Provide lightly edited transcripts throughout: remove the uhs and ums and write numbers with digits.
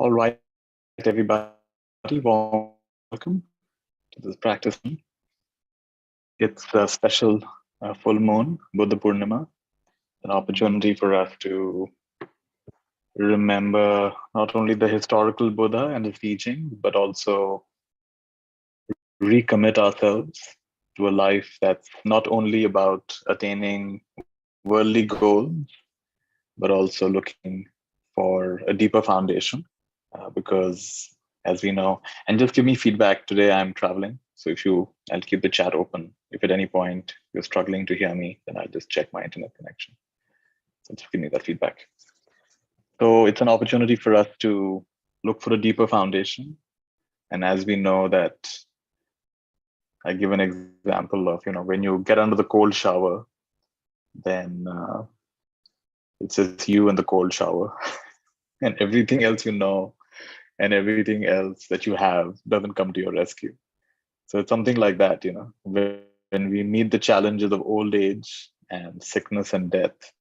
All right, everybody, welcome to this practice. It's a special full moon, Buddha Purnima, an opportunity for us to remember not only the historical Buddha and his teachings, but also recommit ourselves to a life that's not only about attaining worldly goals, but also looking for a deeper foundation. Because as we know, and just give me feedback. Today I'm traveling, so I'll keep the chat open. If at any point you're struggling to hear me, then I'll just check my internet connection. So just give me that feedback. So it's an opportunity for us to look for a deeper foundation. And as we know that, I give an example of, when you get under the cold shower, then it's just you and the cold shower and everything else and everything else that you have doesn't come to your rescue. So it's something like that, when we meet the challenges of old age and sickness and death,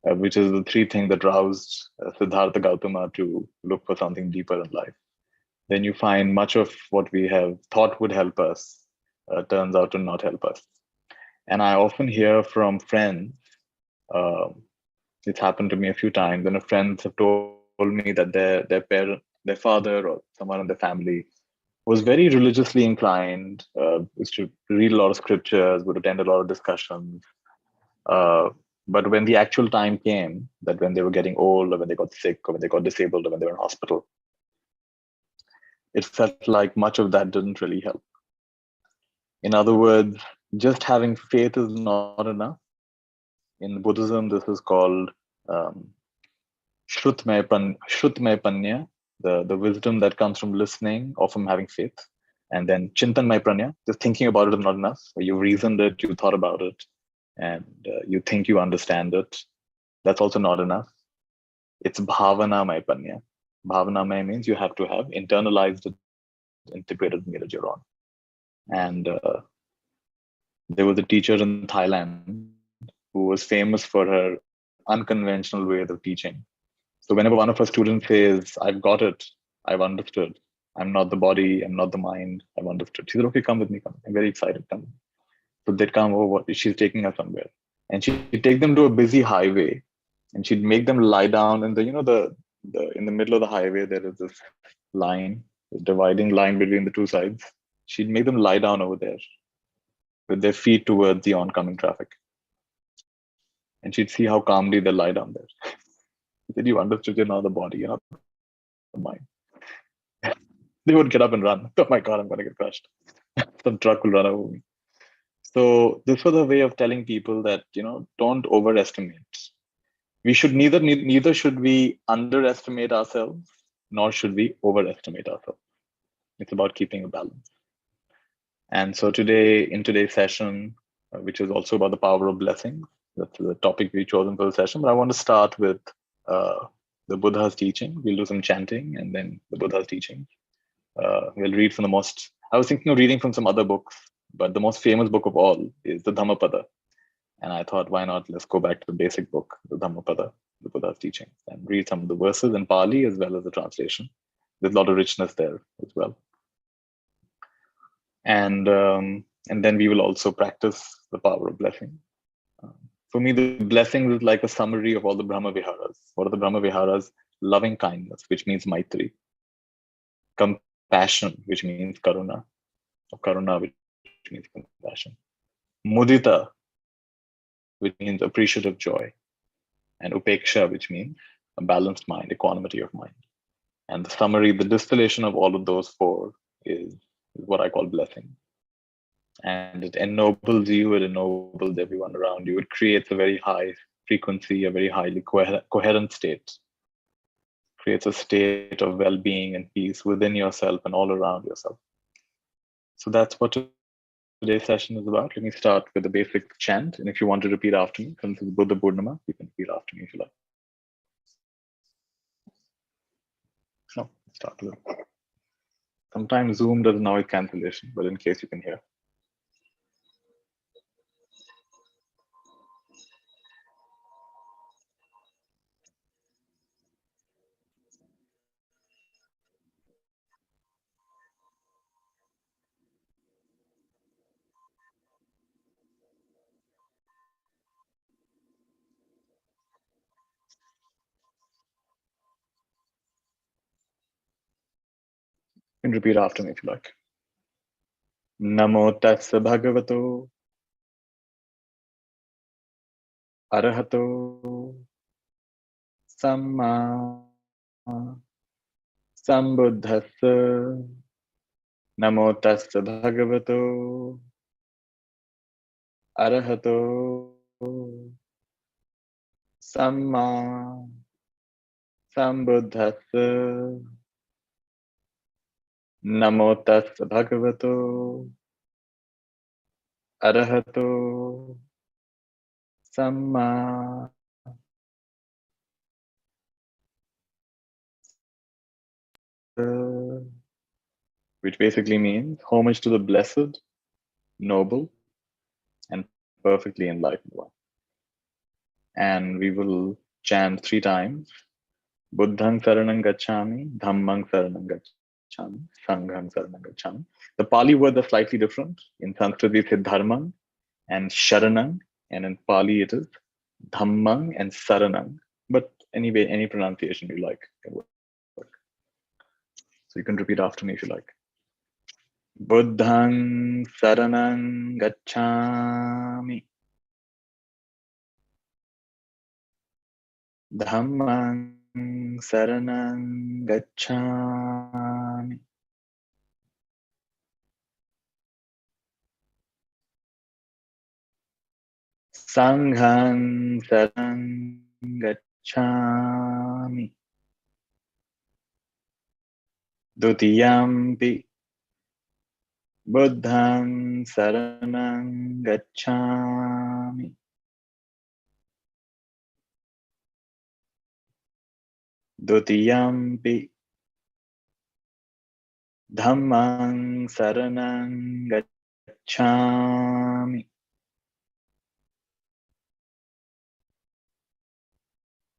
which is the three things that roused Siddhartha Gautama to look for something deeper in life, then you find much of what we have thought would help us turns out to not help us. And I often hear from friends, it's happened to me a few times, and friends have told me that their father or someone in the family was very religiously inclined, used to read a lot of scriptures, would attend a lot of discussions. But when the actual time came, that when they were getting old, or when they got sick, or when they got disabled, or when they were in hospital, it felt like much of that didn't really help. In other words, just having faith is not enough. In Buddhism, this is called Shrutmaya Panya, the wisdom that comes from listening or from having faith. And then Chintanmaya Pranya, just thinking about it is not enough. You reasoned it, you thought about it, and you think you understand it. That's also not enough. It's Bhavanamaya Panya. Bhavanamaya means you have to have internalized it, integrated, made it your own. And there was a teacher in Thailand who was famous for her unconventional ways of teaching. So whenever one of her students says, I've got it, I've understood, I'm not the body, I'm not the mind, I've understood. She said, okay, come with me, come. I'm very excited, come. So they'd come over, she's taking her somewhere. And she'd take them to a busy highway and she'd make them lie down in in the middle of the highway, there is this line, the dividing line between the two sides. She'd make them lie down over there with their feet towards the oncoming traffic. And she'd see how calmly they lie down there. Did you understood you're not the body, you're not the mind? They would get up and run. Oh my God, I'm going to get crushed. Some truck will run over me. So this was a way of telling people that, don't overestimate. We should neither should we underestimate ourselves, nor should we overestimate ourselves. It's about keeping a balance. And so in today's session, which is also about the power of blessings, that's the topic we've chosen for the session. But I want to start with the Buddha's teaching. We'll do some chanting and then the Buddha's teaching. We'll read from I was thinking of reading from some other books, but the most famous book of all is the Dhammapada. And I thought, why not? Let's go back to the basic book, the Dhammapada, the Buddha's teaching, and read some of the verses in Pali as well as the translation. There's a lot of richness there as well. And then we will also practice the power of blessing. For me, the blessing is like a summary of all the Brahma Viharas. What are the Brahma Viharas? Loving kindness, which means Maitri. Compassion, which means Karuna. Or Karuna, which means compassion. Mudita, which means appreciative joy. And Upeksha, which means a balanced mind, equanimity of mind. And the summary, the distillation of all of those four is what I call blessing. And it ennobles you, it ennobles everyone around you. It creates a very high frequency, a very highly coherent state. Creates a state of well-being and peace within yourself and all around yourself. So that's what today's session is about. Let me start with the basic chant. And if you want to repeat after me, since it's Buddha Purnima, you can repeat after me if you like. No, start with it. Sometimes Zoom does noise cancellation, but in case you can hear. can repeat after me if you like. Namo tassa bhagavato arahato samma sambuddhassa. Namo tassa bhagavato arahato samma sambuddhassa. Namo tassa bhagavato arahato samma which basically means homage to the blessed, noble, and perfectly enlightened one. And we will chant 3 times. Buddhang saranang gacchami, dhammang saranang gacchami, sanghang saranang gacchami. The Pali words are slightly different. In Sanskrit we say dharmang and sharanang, and in Pali it is dhammang and saranang. But anyway, any pronunciation you like can work. So you can repeat after me if you like. Buddhang saranang gacchami, dhammang saranang gacchami, sanghang saranang gacchami, dutiyampi buddhang saranang gacchami, dutiyampi dhammang saranang gacchami,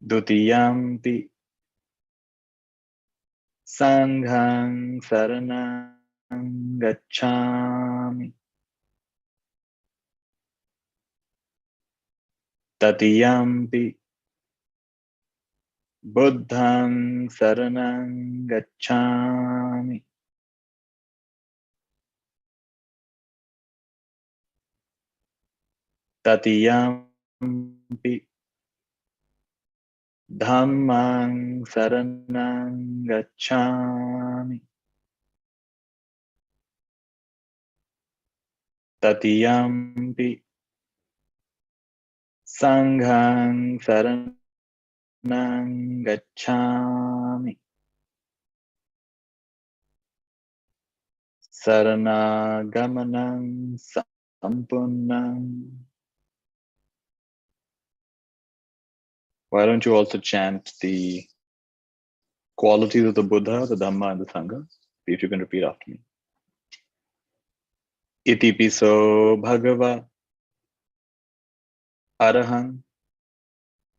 dutiyampi sanghang saranang gacchami, tatiyampi buddhang saranang gacchami, tatiyampi dhammang saranang gacchami, tatiyampi sanghang saranang gacchami, saranagamanaṃ sampunnam. Why don't you also chant the qualities of the Buddha, the Dhamma, and the Sangha? See if you can repeat after me. Iti piso bhagava arahang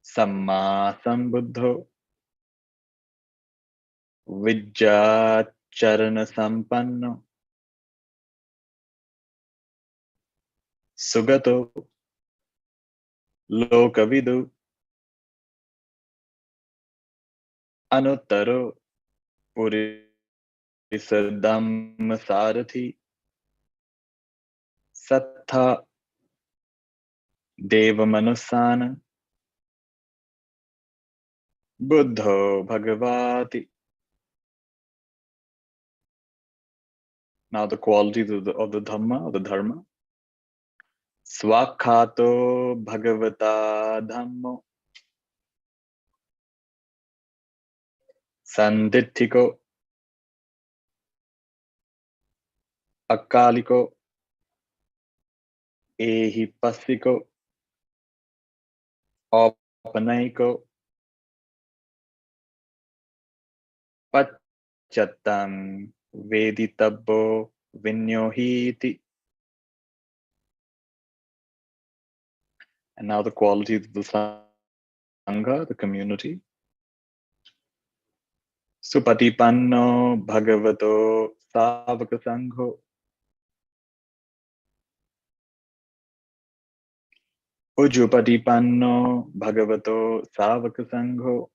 samma sambuddho vijjacharana sampanno sugato lokavidu anuttaro purisadhamma sarathi sattha devamanusana buddho bhagavati. Now the qualities of the Dhamma, of the Dharma. Swakhato bhagavata dhammo sanditthiko akaliko ehipassiko opanaiko pachattam veditabbo vinyohiti. And now the qualities of the Sangha, the community. Supatipanno bhagavato savaka sangho Ujupatipanno bhagavato savaka sangho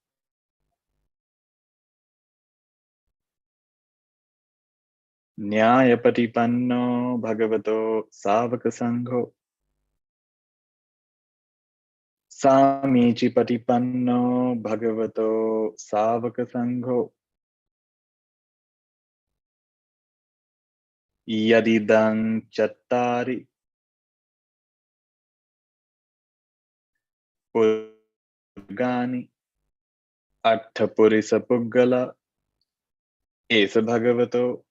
Nyayapatipanno bhagavato savaka sangho Samichi patipanno bhagavato savaka sangho Yadidang chattari Purgani Attapurisa Puggala Esa Bhagavato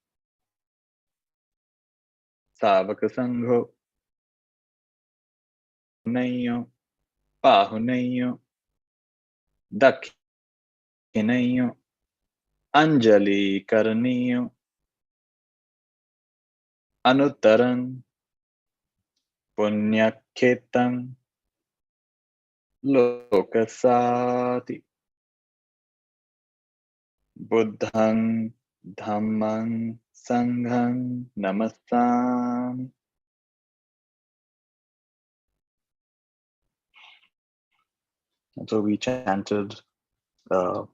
Savaka Sangho Nayo Pahunayo Dakhinayo Anjali Karaniyo Anuttaran Punyakhetang Lokasati Buddhang Dhammang Sanghang Namasami. And so we chanted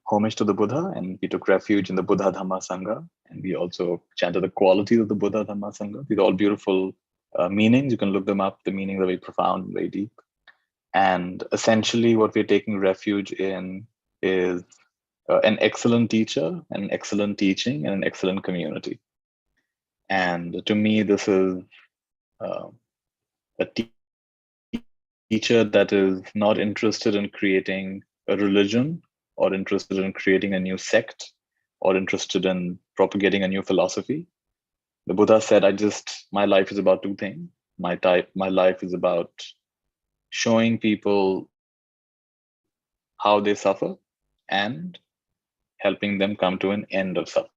homage to the Buddha, and we took refuge in the Buddha Dhamma Sangha, and we also chanted the qualities of the Buddha Dhamma Sangha. These are all beautiful meanings. You can look them up. The meanings are very profound, very deep. And essentially, what we're taking refuge in is an excellent teacher, an excellent teaching, and an excellent community. And to me, this is a teacher that is not interested in creating a religion or interested in creating a new sect or interested in propagating a new philosophy. The Buddha said, my life is about two things. My life is about showing people how they suffer and helping them come to an end of suffering.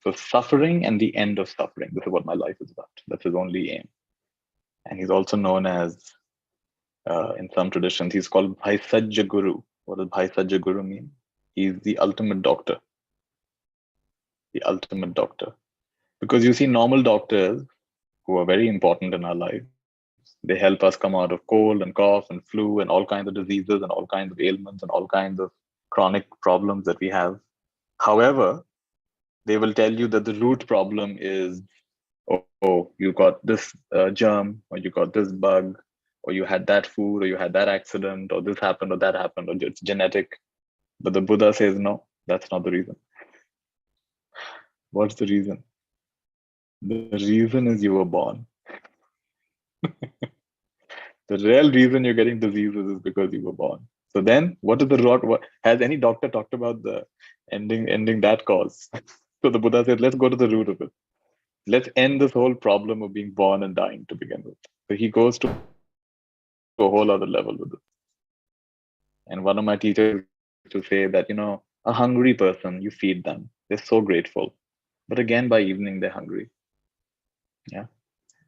So suffering and the end of suffering. This is what my life is about. That's his only aim. And he's also known as, in some traditions, he's called Bhaisajya Guru. What does Bhaisajya Guru mean? He's the ultimate doctor. The ultimate doctor. Because you see, normal doctors who are very important in our lives, they help us come out of cold and cough and flu and all kinds of diseases and all kinds of ailments and all kinds of chronic problems that we have. However, they will tell you that the root problem is, oh, you got this germ, or you got this bug, or you had that food, or you had that accident, or this happened, or that happened, or it's genetic. But the Buddha says, no, that's not the reason. What's the reason? The reason is you were born. The real reason you're getting diseases is because you were born. So then, what is the rot? What has any doctor talked about the ending that cause? So the Buddha said, let's go to the root of it. Let's end this whole problem of being born and dying to begin with. So he goes to a whole other level with it. And one of my teachers used to say that, a hungry person, you feed them. They're so grateful. But again, by evening, they're hungry. Yeah.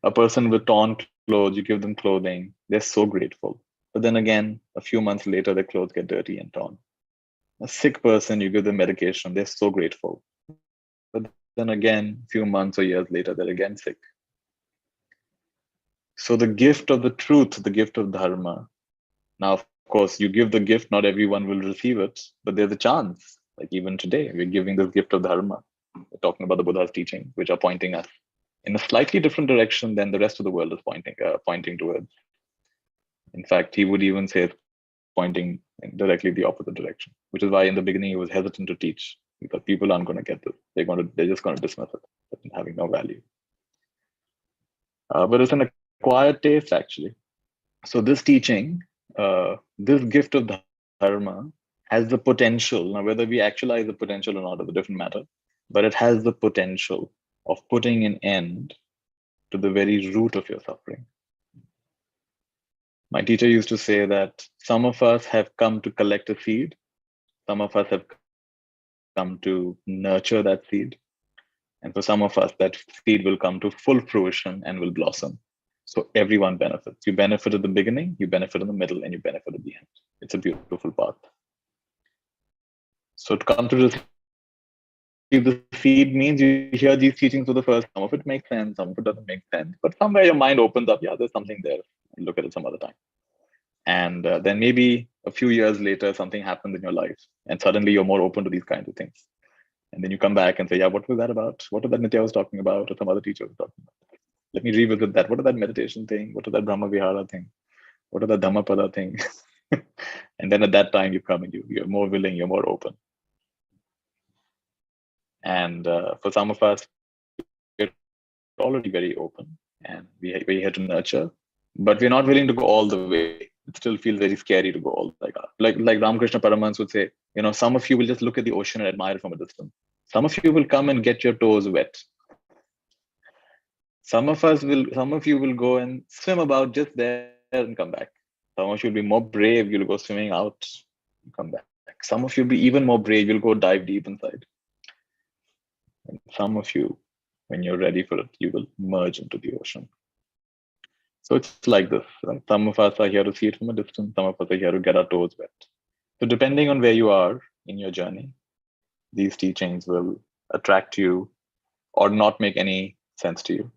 A person with torn clothes, you give them clothing, they're so grateful. But then again, a few months later, their clothes get dirty and torn. A sick person, you give them medication, they're so grateful. But then again, a few months or years later, they're again sick. So the gift of the truth, the gift of Dharma. Now, of course, you give the gift, not everyone will receive it, but there's a chance. Like even today, we're giving this gift of Dharma. We're talking about the Buddha's teaching, which are pointing us in a slightly different direction than the rest of the world is pointing towards. In fact, he would even say it's pointing in directly the opposite direction, which is why in the beginning he was hesitant to teach, because people aren't going to get this. They're just going to dismiss it, having no value. But it's an acquired taste, actually. So this teaching, this gift of Dharma has the potential. Now, whether we actualize the potential or not is a different matter, but it has the potential of putting an end to the very root of your suffering. My teacher used to say that some of us have come to collect a seed, some of us have come to nurture that seed, and for some of us, that seed will come to full fruition and will blossom. So everyone benefits. You benefit at the beginning, you benefit in the middle, and you benefit at the end. It's a beautiful path. So to come to receive the seed means you hear these teachings for the first time. Some of it makes sense, some of it doesn't make sense. But somewhere your mind opens up, yeah, there's something there. Look at it some other time. And then maybe a few years later, something happens in your life, and suddenly you're more open to these kinds of things. And then you come back and say, yeah, what was that about? What was that Nitya was talking about, or some other teacher was talking about? Let me revisit that. What is that meditation thing? What is that Brahma Vihara thing? What is that Dhammapada thing? And then at that time you come and you're more willing, you're more open. And for some of us, we're already very open, and we're here to nurture, but we're not willing to go all the way. It still feels very scary to go all like Ramakrishna Paramahans would say, some of you will just look at the ocean and admire it from a distance. Some of you will come and get your toes wet. Some of you will go and swim about just there and come back. Some of you will be more brave, you'll go swimming out and come back. Some of you will be even more brave, you'll go dive deep inside. And some of you, when you're ready for it, you will merge into the ocean. So it's like this, right? Some of us are here to see it from a distance, some of us are here to get our toes wet. So depending on where you are in your journey, these teachings will attract you or not make any sense to you.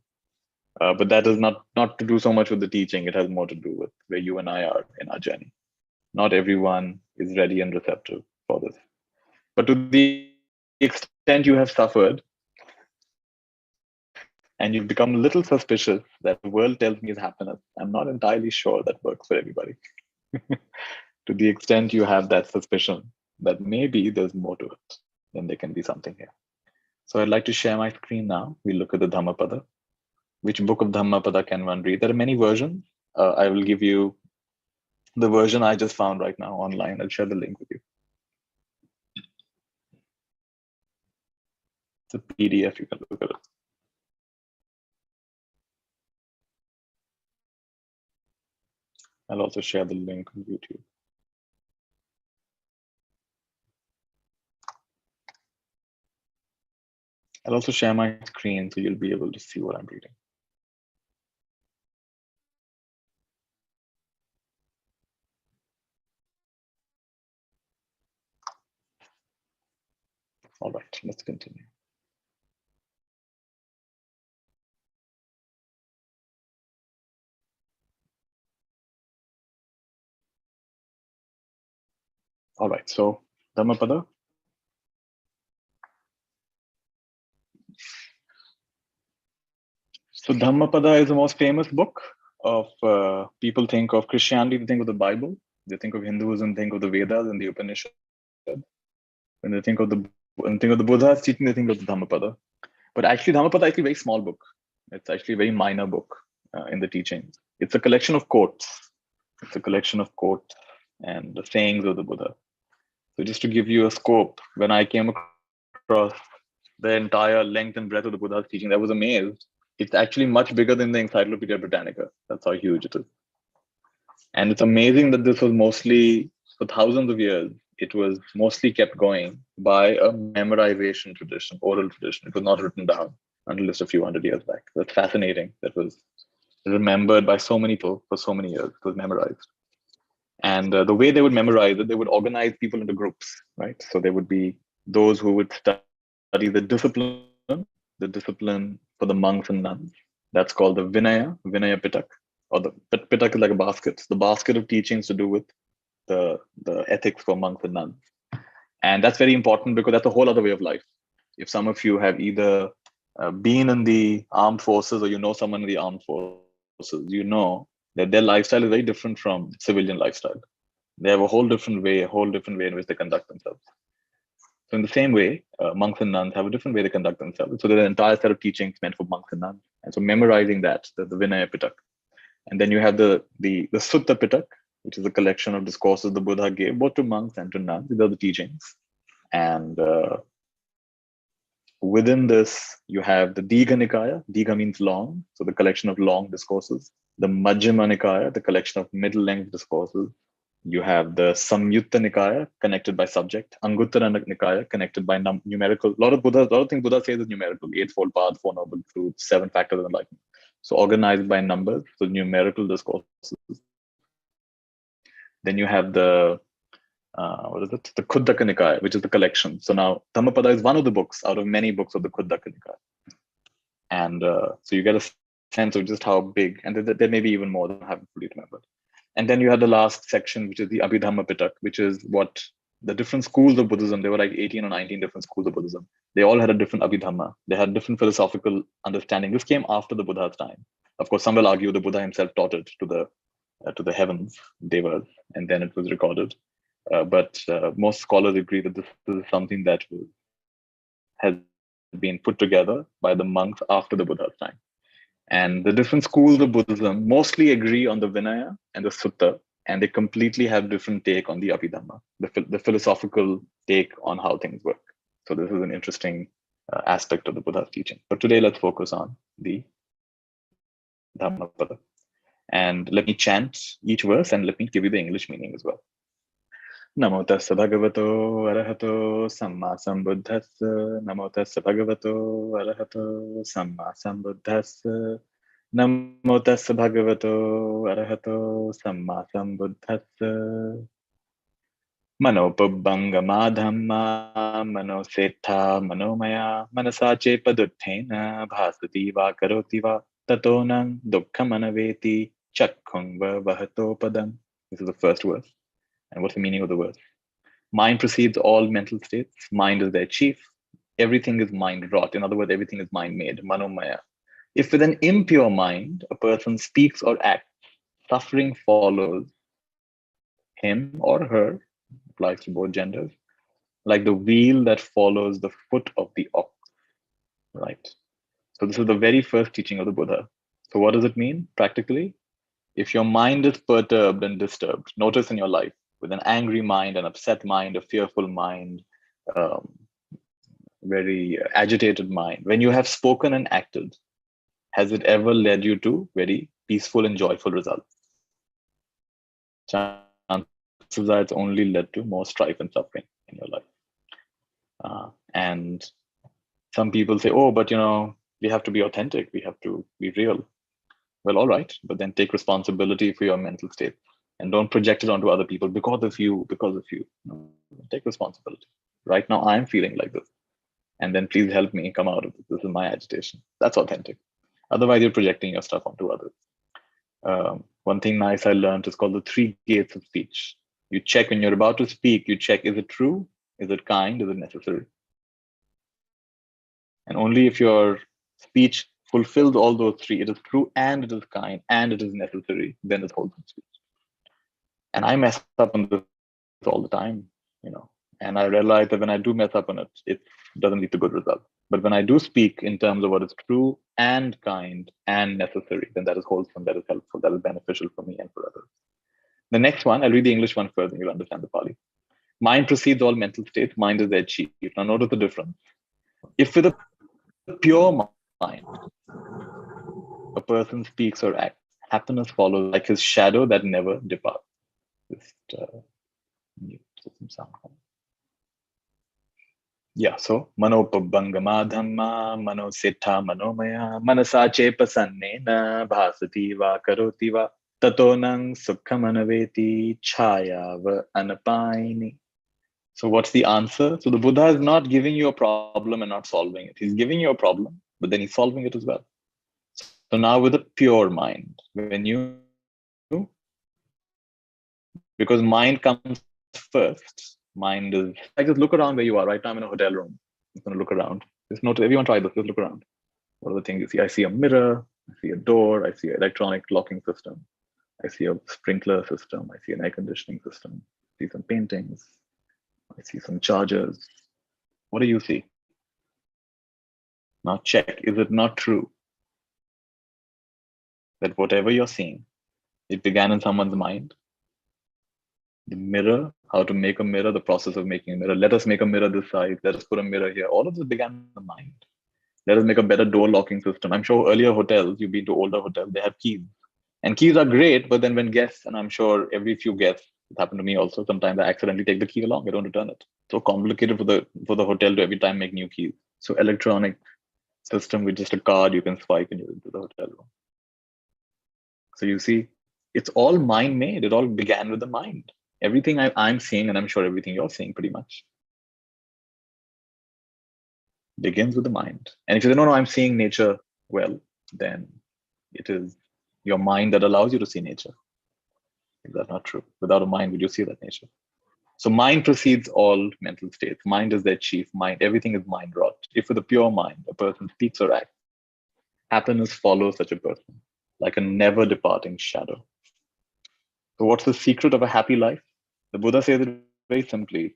But that is not to do so much with the teaching. It has more to do with where you and I are in our journey. Not everyone is ready and receptive for this. But to the extent you have suffered and you've become a little suspicious that the world tells me is happiness, I'm not entirely sure that works for everybody. To the extent you have that suspicion that maybe there's more to it, then there can be something here. So I'd like to share my screen now. We look at the Dhammapada. Which book of Dhammapada can one read? There are many versions. I will give you the version I just found right now online. I'll share the link with you. It's a PDF, you can look at it. I'll also share the link on YouTube. I'll also share my screen so you'll be able to see what I'm reading. All right, let's continue. All right, so Dhammapada. So Dhammapada is the most famous book of people think of Christianity, they think of the Bible, they think of Hinduism, think of the Vedas and the Upanishads. When they think of the Buddha's teaching, they think of the Dhammapada. But actually, Dhammapada is actually a very small book. It's actually a very minor book in the teachings. It's a collection of quotes. It's a collection of quotes and the sayings of the Buddha. So just to give you a scope, when I came across the entire length and breadth of the Buddha's teaching, I was amazed. It's actually much bigger than the Encyclopedia Britannica. That's how huge it is. And it's amazing that this was mostly, for thousands of years, it was mostly kept going by a memorization tradition, oral tradition. It was not written down until just a few hundred years back. That's fascinating. That was remembered by so many people for so many years. It was memorized. And the way they would memorize it, they would organize people into groups, right? So there would be those who would study the discipline for the monks and nuns. That's called the Vinaya Pitak, or the Pitak is like a basket. The basket of teachings to do with the ethics for monks and nuns. And that's very important because that's a whole other way of life. If some of you have either been in the armed forces or you know someone in the armed forces, you know that their lifestyle is very different from civilian lifestyle. They have a whole different way in which they conduct themselves. So in the same way, monks and nuns have a different way they conduct themselves. So there's an entire set of teachings meant for monks and nuns. And so memorizing that, the Vinaya Pitak. And then you have the Sutta Pitak, which is a collection of discourses the Buddha gave both to monks and to nuns. These are the teachings. And within this, you have the Digha Nikaya. Digha means long, so the collection of long discourses. The Majjhima Nikaya, the collection of middle-length discourses. You have the Samyutta Nikaya, connected by subject. Anguttara Nikaya, connected by numerical. A lot of things Buddha says is numerical. Eightfold Path, Four Noble Truths, 7 Factors of Enlightenment. So organized by numbers, so numerical discourses. Then you have the the Khuddaka Nikaya, which is the collection. So now Dhammapada is one of the books out of many books of the Khuddaka Nikaya. And so you get a sense of just how big, and there may be even more than I haven't fully remembered. And then you have the last section, which is the Abhidhamma Pitak, which is what the different schools of Buddhism, there were like 18 or 19 different schools of Buddhism. They all had a different Abhidhamma. They had different philosophical understanding. This came after the Buddha's time. Of course, some will argue the Buddha himself taught it to the heavens, devas, and then it was recorded. But most scholars agree that this is something that has been put together by the monks after the Buddha's time. And the different schools of Buddhism mostly agree on the Vinaya and the Sutta, and they completely have different take on the Abhidhamma, the philosophical take on how things work. So this is an interesting aspect of the Buddha's teaching. But today, let's focus on the Dhammapada. And let me chant each verse and let me give you the English meaning as well. Namo tassa bhagavato arahato samma sambuddhassa. Namo tassa bhagavato arahato samma sambuddhassa. Namo tassa bhagavato arahato samma sambuddhassa. Manopubbangama dhamma manosetha manomaya manasache paduttena bhasati va karoti va tatonang dukkhamanaveti chakkhung va vahato padam. This is the first verse. And what's the meaning of the verse? Mind precedes all mental states. Mind is their chief. Everything is mind wrought. In other words, everything is mind made, manomaya. If with an impure mind, a person speaks or acts, suffering follows him or her, applies to both genders, like the wheel that follows the foot of the ox, right? So this is the very first teaching of the Buddha. So what does it mean practically? If your mind is perturbed and disturbed, notice in your life, with an angry mind, an upset mind, a fearful mind, very agitated mind, when you have spoken and acted, has it ever led you to very peaceful and joyful results? Chances are it's only led to more strife and suffering in your life. And some people say, oh, but we have to be authentic. We have to be real. Well, all right, but then take responsibility for your mental state and don't project it onto other people because of you. No, take responsibility. Right now, I'm feeling like this. And then please help me come out of this. This is my agitation. That's authentic. Otherwise, you're projecting your stuff onto others. One thing nice I learned is called the 3 gates of speech. You check when you're about to speak, you check, is it true? Is it kind? Is it necessary? And only if your speech fulfills all those 3, it is true and it is kind and it is necessary, then it's wholesome speech. And I mess up on this all the time, and I realize that when I do mess up on it, it doesn't lead to good results. But when I do speak in terms of what is true and kind and necessary, then that is wholesome, that is helpful, that is beneficial for me and for others. The next one, I'll read the English one first and you'll understand the Pali. Mind precedes all mental states, mind is their chief. Now notice the difference. If with a pure mind, a person speaks or acts, happiness follows like his shadow that never departs. Just mute some sound. Yeah, so manopubbangama dhamma manosetha manomaya manasache pasannena bhasati va karoti va tatonang sukhamanaveti chayava anapaini. So what's the answer? So the Buddha is not giving you a problem and not solving it. He's giving you a problem, but then he's solving it as well. So now with a pure mind, because mind comes first, mind is like, just look around where you are. Right now I'm in a hotel room. I'm going to look around. Just notice, everyone try this, just look around. What are the things you see? I see a mirror, I see a door, I see an electronic locking system, I see a sprinkler system, I see an air conditioning system, I see some paintings, I see some chargers. What do you see? Now check, is it not true that whatever you're seeing, it began in someone's mind? The mirror, how to make a mirror, the process of making a mirror. Let us make a mirror this size. Let us put a mirror here. All of this began in the mind. Let us make a better door locking system. I'm sure earlier hotels, you've been to older hotels, they have keys. And keys are great, but then when guests, and I'm sure every few guests, it happened to me also, sometimes I accidentally take the key along, I don't return it. So complicated for the hotel to every time make new keys. So electronic system with just a card you can swipe and you're into the hotel room. So you see, it's all mind made. It all began with the mind. Everything I'm seeing, and I'm sure everything you're seeing pretty much, begins with the mind. And if you say, no, I'm seeing nature well, then it is your mind that allows you to see nature. Is that not true? Without a mind, would you see that nature? So mind precedes all mental states. Mind is their chief. Mind, everything is mind wrought. If with a pure mind, a person speaks or acts, happiness follows such a person like a never departing shadow. So what's the secret of a happy life? The Buddha says it very simply.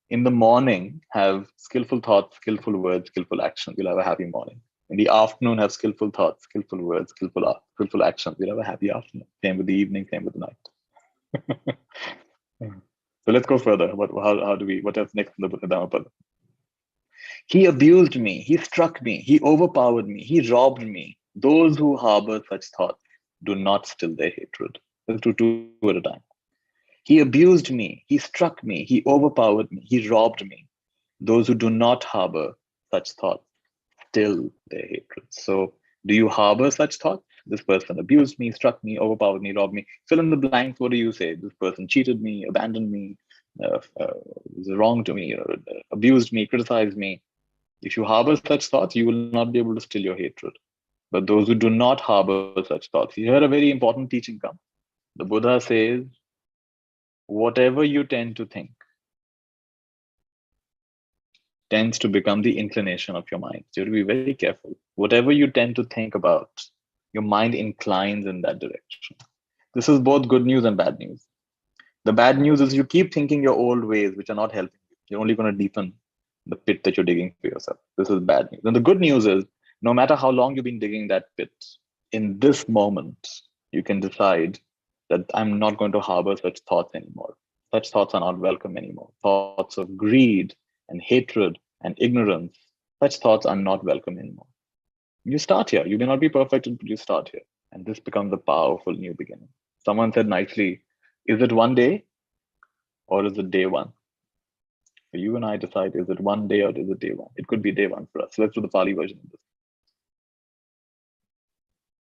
In the morning, have skillful thoughts, skillful words, skillful actions. You'll have a happy morning. In the afternoon, have skillful thoughts, skillful words, skillful actions. You'll have a happy afternoon. Same with the evening, same with the night. So let's go further. What else next in the Dhammapada? He abused me, he struck me, he overpowered me, he robbed me. Those who harbor such thoughts do not still their hatred. Let's do two at a time. He abused me, he struck me, he overpowered me, he robbed me. Those who do not harbor such thoughts still their hatred. So, do you harbor such thoughts? This person abused me, struck me, overpowered me, robbed me. Fill in the blanks. What do you say? This person cheated me, abandoned me, was wrong to me, abused me, criticized me. If you harbor such thoughts, you will not be able to still your hatred. But those who do not harbor such thoughts, here a very important teaching comes. The Buddha says, whatever you tend to think tends to become the inclination of your mind. So you have to be very careful. Whatever you tend to think about, your mind inclines in that direction. This is both good news and bad news. The bad news is you keep thinking your old ways, which are not helping you. You're only going to deepen the pit that you're digging for yourself. This is bad news. And the good news is, no matter how long you've been digging that pit, in this moment, you can decide that I'm not going to harbor such thoughts anymore. Such thoughts are not welcome anymore. Thoughts of greed and hatred and ignorance, such thoughts are not welcome anymore. You start here. You may not be perfect, but you start here. And this becomes a powerful new beginning. Someone said nicely, is it one day or is it day one? For you and I decide, is it one day or is it day one? It could be day one for us. So let's do the Pali version of this.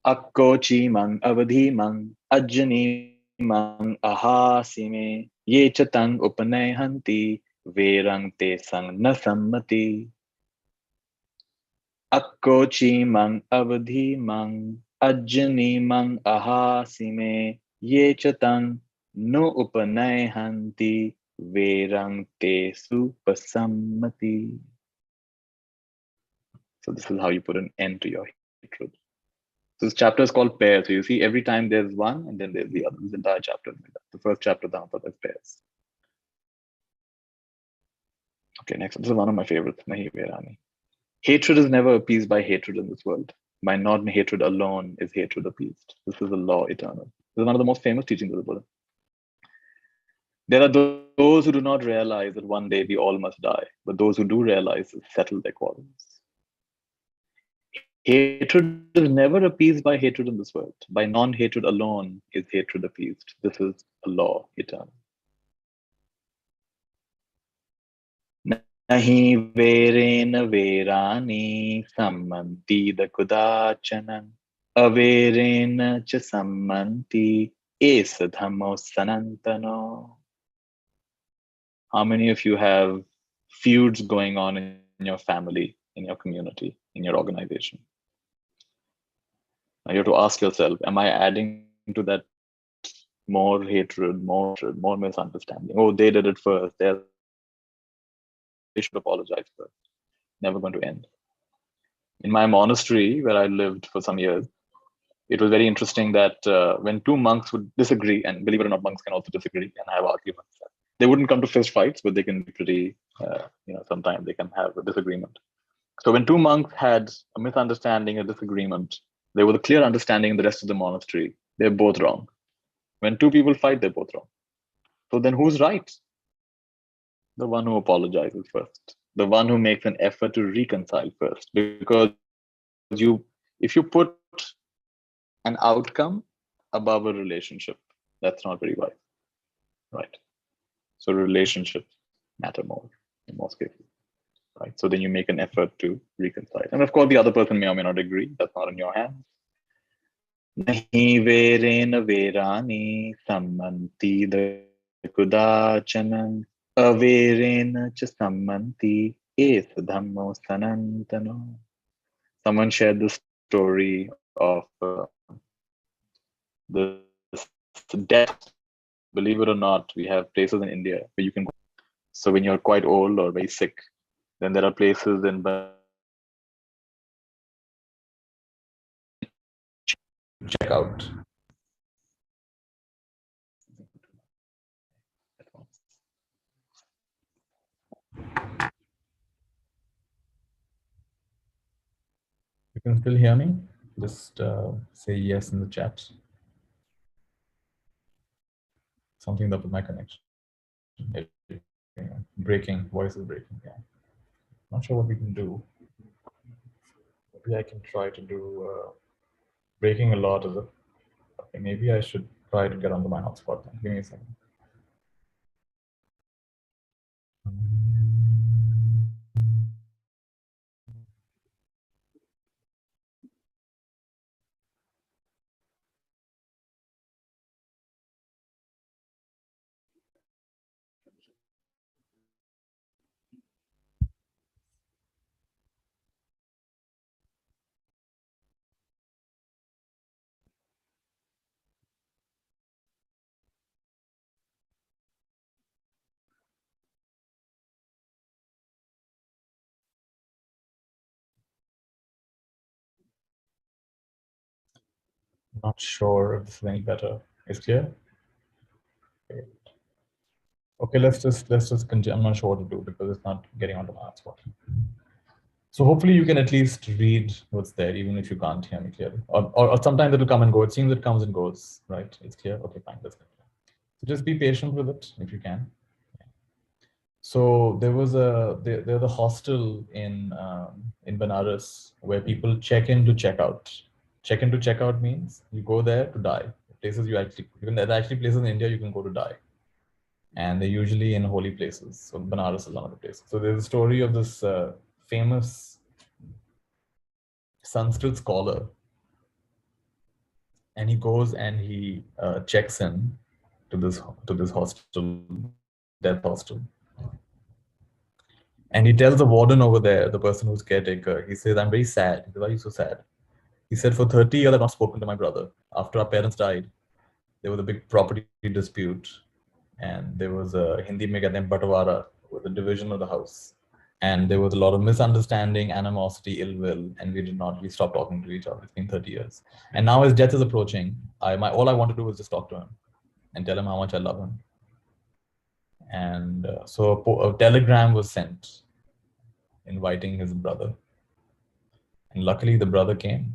Akkochi mang avadhi mang ajani mang ahasime ye chatang upanayhanti verang te sang na sammati. Akkochi mang avadhi mang ajani mang ahasime ye chatang no upanayhanti verang te supasammati. So this is how you put an end to your hatred. So this chapter is called pairs. So you see, every time there's one, and then there's the other. This entire chapter. The first chapter of Dhammapada is pairs. Okay, next. This is one of my favorites. Nahi Verani. Hatred is never appeased by hatred in this world. By non-hatred alone is hatred appeased. This is the law eternal. This is one of the most famous teachings of the Buddha. There are those who do not realize that one day we all must die, but those who do realize it settle their quarrels. Hatred is never appeased by hatred in this world. By non-hatred alone is hatred appeased. This is a law eternal. Nahi verena verani sammanti dakudachanan averena cha sammanti esa dhammo sanantano. How many of you have feuds going on in your family, in your community, in your organization? Now you have to ask yourself, am I adding to that more hatred, more misunderstanding? Oh, they did it first. They should apologize first. Never going to end. In my monastery, where I lived for some years, it was very interesting that when two monks would disagree, and believe it or not, monks can also disagree and have arguments. They wouldn't come to fist fights, but they can be pretty, sometimes they can have a disagreement. So when two monks had a misunderstanding, a disagreement, there was a clear understanding in the rest of the monastery. They're both wrong. When two people fight, they're both wrong. So then who's right? The one who apologizes first. The one who makes an effort to reconcile first. Because if you put an outcome above a relationship, that's not very wise, right? So relationships matter more in most cases, right? So then you make an effort to reconcile. And of course, the other person may or may not agree. That's not in your hands. Nahi verena verani sammanti dakudachanan averena cha sammanti es dhammo sanantano. Someone shared the story of the death, the believe it or not, we have places in India where you can go. So when you're quite old or very sick, then there are places in check out. You can still hear me? Just say yes in the chat. Something up with my connection. Breaking, voice is breaking. Yeah. Not sure what we can do. Maybe I can try to do breaking a lot. Is it? Okay, maybe I should try to get onto my hotspot. Then. Give me a second. Not sure if this is any better. Is clear? Okay, let's just continue. I'm not sure what to do because it's not getting onto my hotspot. So hopefully you can at least read what's there, even if you can't hear me clearly. Or sometimes it'll come and go. It seems it comes and goes, right? It's clear. Okay, fine. That's good. So just be patient with it if you can. So there was there's a hostel in Benares where people check in to check out. Check in to check out means you go there to die. Places there are actually places in India you can go to die, and they're usually in holy places. So Benares is one of the places. So there's a story of this famous Sanskrit scholar, and he goes and he checks in to this hostel, death hostel. And he tells the warden over there, the person who's caretaker, he says, I'm very sad. He said, why are you so sad? He said, for 30 years, I've not spoken to my brother. After our parents died, there was a big property dispute. And there was a Hindi mein kehte hain Batwara, with the division of the house. And there was a lot of misunderstanding, animosity, ill will, and we stopped talking to each other. It's been 30 years. And now his death is approaching. All I want to do is just talk to him and tell him how much I love him. And so a telegram was sent inviting his brother. And luckily the brother came.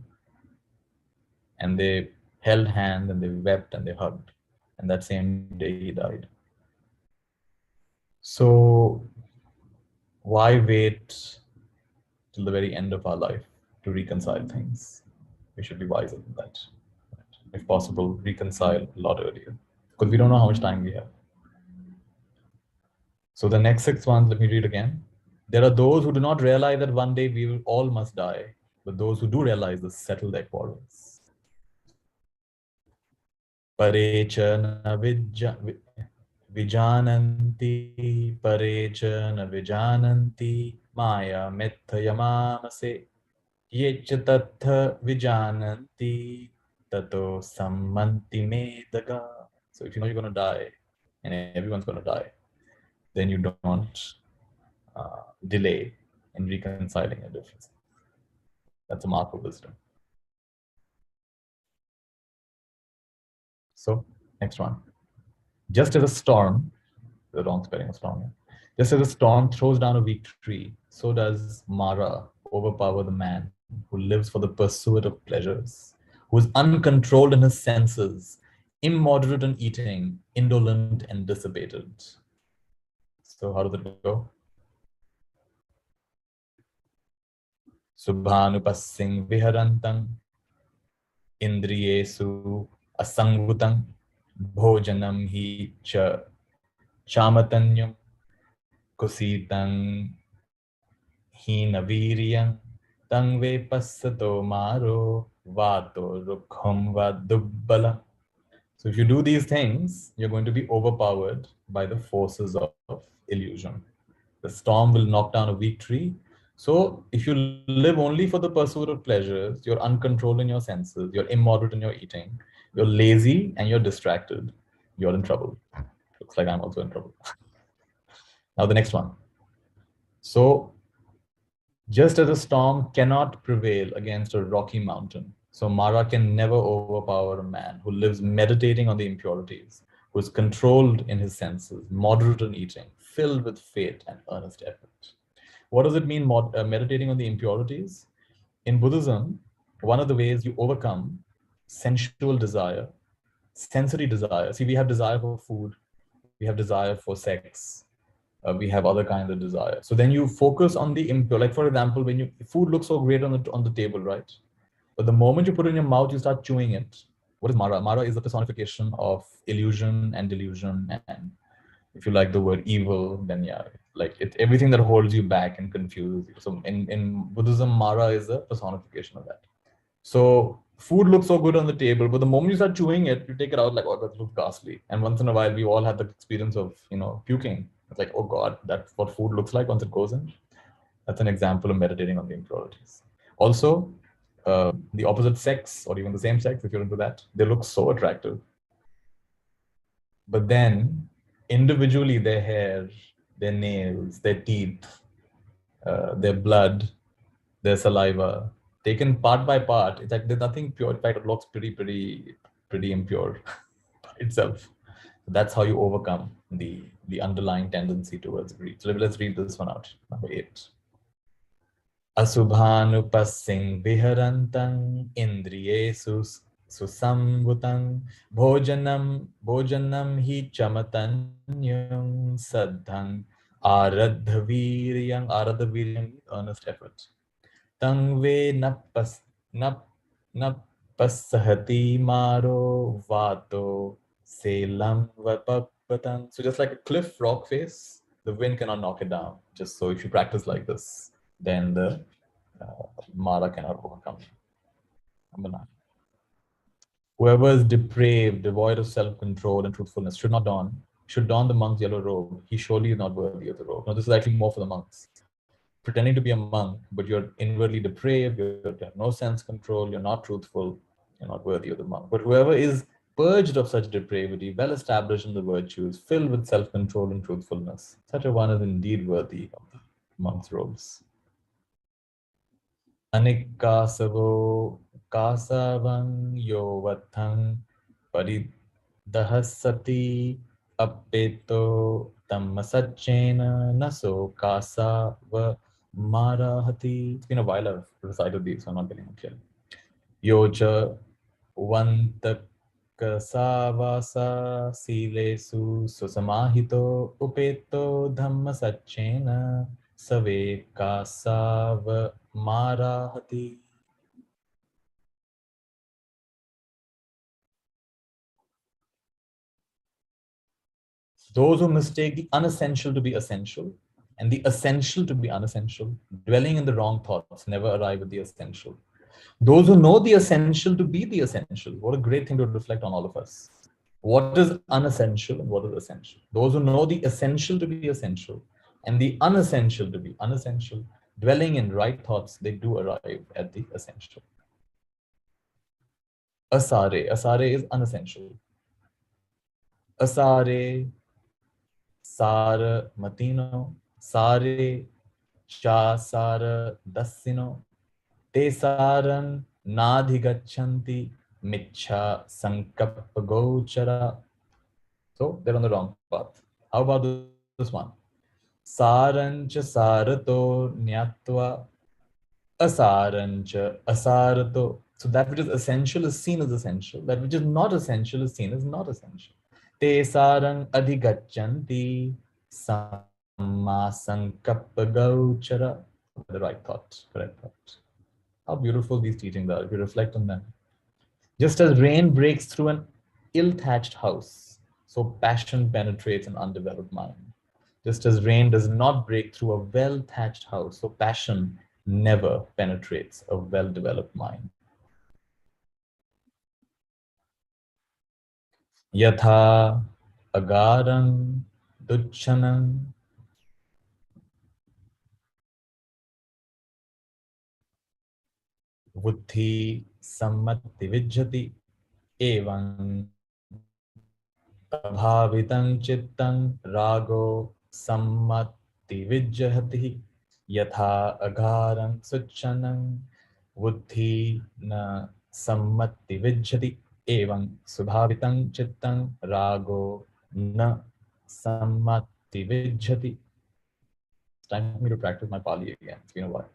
And they held hands and they wept and they hugged. And that same day he died. So why wait till the very end of our life to reconcile things? We should be wiser than that. If possible, reconcile a lot earlier. Because we don't know how much time we have. So the next 6 ones, let me read again. There are those who do not realize that one day we will all must die, but those who do realize this settle their quarrels. Parecha na vijananti, parecha na vijananti, maya mithayamamase, yecha tatha vijananti, tato sammanti medaga. So if you know you're going to die, and everyone's going to die, then you don't delay in reconciling your differences. That's a mark of wisdom. So, next one. Just as a storm, the wrong spelling of storm, just as a storm throws down a weak tree, so does Mara overpower the man who lives for the pursuit of pleasures, who is uncontrolled in his senses, immoderate in eating, indolent and dissipated. So how does it go? Subhanupassing viharantang, indriyesu asangvutang, bhojanam hi cha chamatanyam, kusitang hinaviriyam, tangve passato maro, vato rukham vadubbala. So if you do these things, you're going to be overpowered by the forces of illusion. The storm will knock down a weak tree. So if you live only for the pursuit of pleasures, you're uncontrolled in your senses, you're immoderate in your eating, you're lazy and you're distracted. you're in trouble. Looks like I'm also in trouble. Now the next one. So just as a storm cannot prevail against a rocky mountain, so Mara can never overpower a man who lives meditating on the impurities, who is controlled in his senses, moderate in eating, filled with faith and earnest effort. What does it mean, meditating on the impurities? In Buddhism, one of the ways you overcome sensual desire, sensory desire. See, we have desire for food, we have desire for sex, we have other kinds of desire. So then you focus on the impure. Like for example, when food looks so great on the table, right? But the moment you put it in your mouth, you start chewing it. What is Mara? Mara is the personification of illusion and delusion, and if you like the word evil, then yeah, like everything that holds you back and confuses you. So in Buddhism, Mara is a personification of that. So food looks so good on the table, but the moment you start chewing it, you take it out like, oh, that looks ghastly. And once in a while, we all have the experience of, puking. It's like, oh God, that's what food looks like once it goes in. That's an example of meditating on the impurities. Also, the opposite sex or even the same sex, if you're into that, they look so attractive. But then individually, their hair, their nails, their teeth, their blood, their saliva, taken part by part, it's like there's nothing pure. In fact, it looks pretty impure by itself. That's how you overcome the underlying tendency towards greed. So let's read this one out. Number 8. Asubhanupasing viharantam indriyesu susamvutam bhojanam hi chamatanyam saddhang aradhaviryam earnest effort. Tangve napasahati maro vato selam vapapatan. So just like a cliff rock face, the wind cannot knock it down. Just so if you practice like this, then the Mara cannot overcome. Number 9. Whoever is depraved, devoid of self-control and truthfulness should don the monk's yellow robe. He surely is not worthy of the robe. Now this is actually more for the monks. Pretending to be a monk, but you're inwardly depraved, you have no sense control, you're not truthful, you're not worthy of the monk. But whoever is purged of such depravity, well established in the virtues, filled with self-control and truthfulness, such a one is indeed worthy of the monk's robes. Anikasavo kasavang yovathang paridahasati appeto tammasachena naso kasava marahati. It's been a while I've recited these, so I'm not getting them clearly. Yocha vantakasavasa silesu susamahito upeto dhammasachena save kasava marahati. Those who mistake the unessential to be essential and the essential to be unessential, dwelling in the wrong thoughts, never arrive at the essential. Those who know the essential to be the essential, what a great thing to reflect on all of us. What is unessential and what is essential? Those who know the essential to be essential and the unessential to be unessential, dwelling in right thoughts, they do arrive at the essential. Asare is unessential. Asare, sara matino, sare, cha sara dasino, te saran nadhigachanti michha sankappa gochara. So they're on the wrong path. How about this one? Sarancha sarato nyatva asarancha asarato. So that which is essential is seen as essential. That which is not essential is seen as not essential. Te sarang adhigachanti samma sankappa gochara. The right thought, correct thought. How beautiful these teachings are if you reflect on them. Just as rain breaks through an ill-thatched house, so passion penetrates an undeveloped mind. Just as rain does not break through a well-thatched house, so passion never penetrates a well-developed mind. Yatha agaram duchanam buddhi sammati vijjati evam Abhavitam chittam rago sammati vijjahati yatha agaram suchanam buddhi na sammati vijjati evam subhavitam chittam rago na sammati vijjati. It's time for me to practice my Pali again. It's been a while.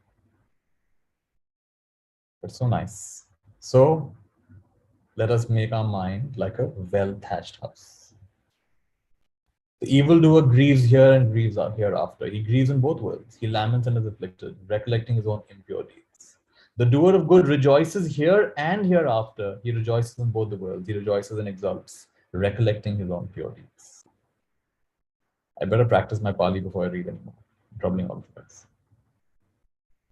But so nice. So let us make our mind like a well-thatched house. The evildoer grieves here and grieves out hereafter. He grieves in both worlds. He laments and is afflicted, recollecting his own impure deeds. The doer of good rejoices here and hereafter. He rejoices in both the worlds. He rejoices and exults, recollecting his own pure deeds. I better practice my Pali before I read anymore. I'm troubling all of you guys.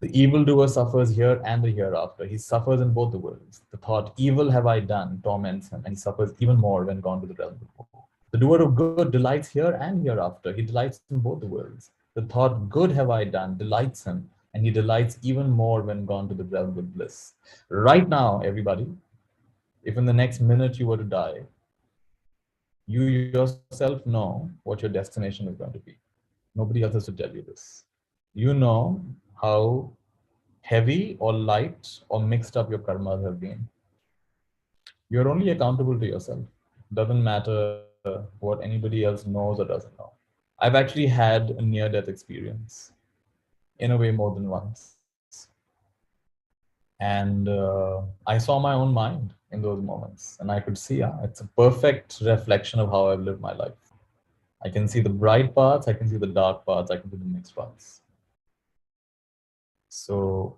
The evildoer suffers here and the hereafter. He suffers in both the worlds. The thought, evil have I done, torments him, and he suffers even more when gone to the realm of woe. The doer of good delights here and hereafter. He delights in both the worlds. The thought, good have I done, delights him, and he delights even more when gone to the realm of bliss. Right now, everybody, if in the next minute you were to die, you yourself know what your destination is going to be. Nobody else has to tell you this. You know how heavy or light or mixed up your karmas have been. You're only accountable to yourself. Doesn't matter what anybody else knows or doesn't know. I've actually had a near-death experience, in a way more than once. And I saw my own mind in those moments, and I could see it's a perfect reflection of how I've lived my life. I can see the bright parts, I can see the dark parts, I can see the mixed parts. So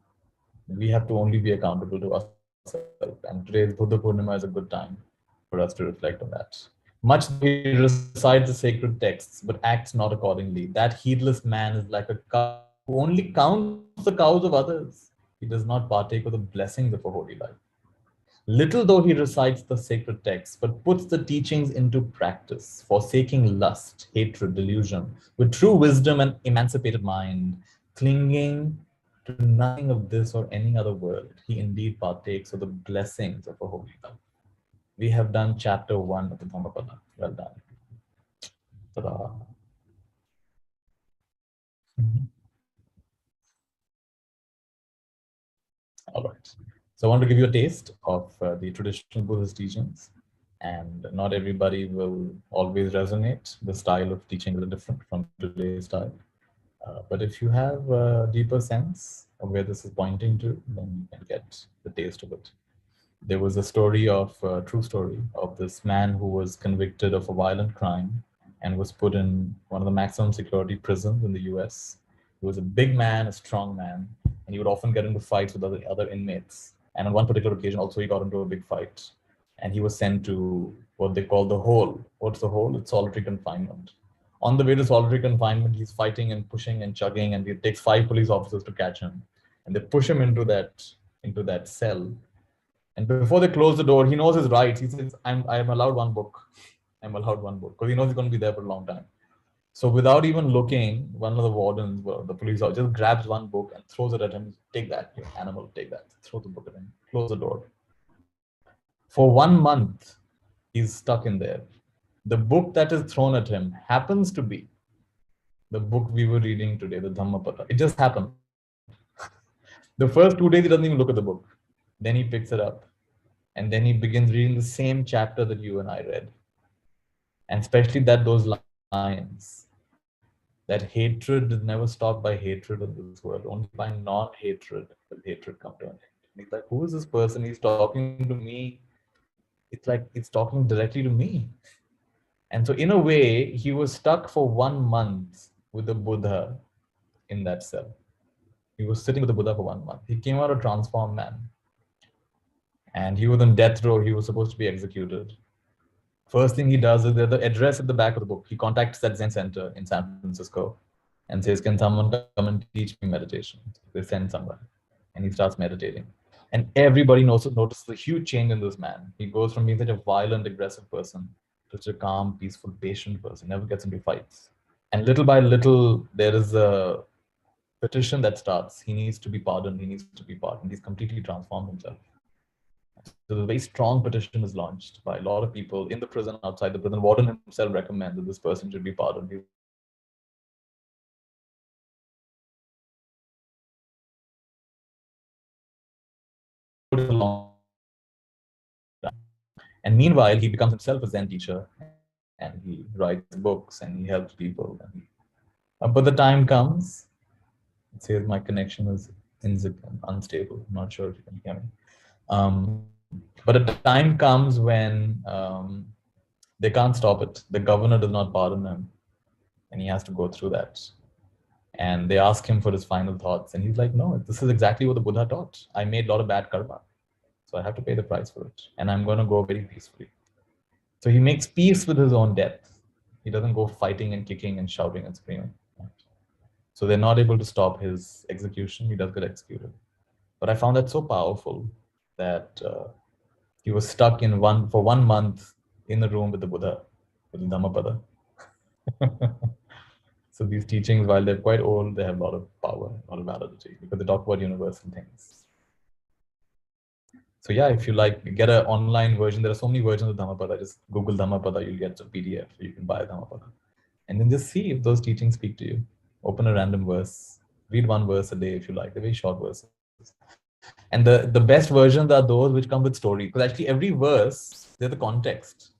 we have to only be accountable to ourselves. And today's Buddha Purnima is a good time for us to reflect on that. Much though he recites the sacred texts, but acts not accordingly, that heedless man is like a cow who only counts the cows of others. He does not partake of the blessings of a holy life. Little though he recites the sacred texts, but puts the teachings into practice, forsaking lust, hatred, delusion, with true wisdom and emancipated mind, clinging to nothing of this or any other world, he indeed partakes of the blessings of a holy life. We have done chapter 1 of the Dhammapada. Well done. Ta-da. All right. So I want to give you a taste of the traditional Buddhist teachings. And not everybody will always resonate. The style of teaching is different from today's style. But if you have a deeper sense of where this is pointing to, then you can get the taste of it. There was a story of a true story of this man who was convicted of a violent crime and was put in one of the maximum security prisons in the US. He was a big man, a strong man, and he would often get into fights with other inmates. And on one particular occasion, also, he got into a big fight. And he was sent to what they call the hole. What's the hole? It's solitary confinement. On the way to solitary confinement, he's fighting and pushing and chugging, and it takes 5 police officers to catch him. And they push him into that cell. And before they close the door, he knows his rights. He says, I'm allowed one book. I'm allowed one book. Because he knows he's going to be there for a long time. So without even looking, one of the wardens, the police officer, just grabs one book and throws it at him. Take that, you animal, take that. Throw the book at him. Close the door. For 1 month, he's stuck in there. The book that is thrown at him happens to be the book we were reading today, the Dhammapada. It just happened. The first 2 days, he doesn't even look at the book. Then he picks it up. And then he begins reading the same chapter that you and I read. And especially those lines, that hatred is never stopped by hatred in this world. Only by non-hatred will hatred come to an end. And he's like, who is this person? He's talking to me. It's like it's talking directly to me. And so in a way, he was stuck for 1 month with the Buddha in that cell. He was sitting with the Buddha for 1 month. He came out a transformed man. And he was on death row. He was supposed to be executed. First thing he does is there's the address at the back of the book. He contacts that Zen center in San Francisco and says, can someone come and teach me meditation? They send someone and he starts meditating. And everybody notices a huge change in this man. He goes from being such a violent, aggressive person to such a calm, peaceful, patient person, never gets into fights. And little by little, there is a petition that starts. He needs to be pardoned. He needs to be pardoned. He's completely transformed himself. So the very strong petition is launched by a lot of people in the prison, outside the prison. Warden himself recommends that this person should be pardoned. He's like, no, this is too much. And he put it along with the stories. And meanwhile, he becomes himself a Zen teacher, and he writes books and he helps people. But the time comes, it says my connection is unstable. I'm not sure if you can hear me. But a time comes when they can't stop it. The governor does not pardon him, and he has to go through that. And they ask him for his final thoughts, and he's like, no, this is exactly what the Buddha taught. I made a lot of bad karma, so I have to pay the price for it, and I'm going to go very peacefully. So he makes peace with his own death. He doesn't go fighting and kicking and shouting and screaming. So they're not able to stop his execution. He does get executed. But I found that so powerful that he was stuck for 1 month in the room with the Buddha, with the Dhammapada. So these teachings, while they're quite old, they have a lot of power, a lot of validity, because they talk about universal things. So yeah, if you like, get an online version. There are so many versions of Dhammapada. Just Google Dhammapada, you'll get a PDF. You can buy Dhammapada. And then just see if those teachings speak to you. Open a random verse. Read one verse a day if you like. They're very short verses. And the best versions are those which come with story. Because actually every verse, there's the context.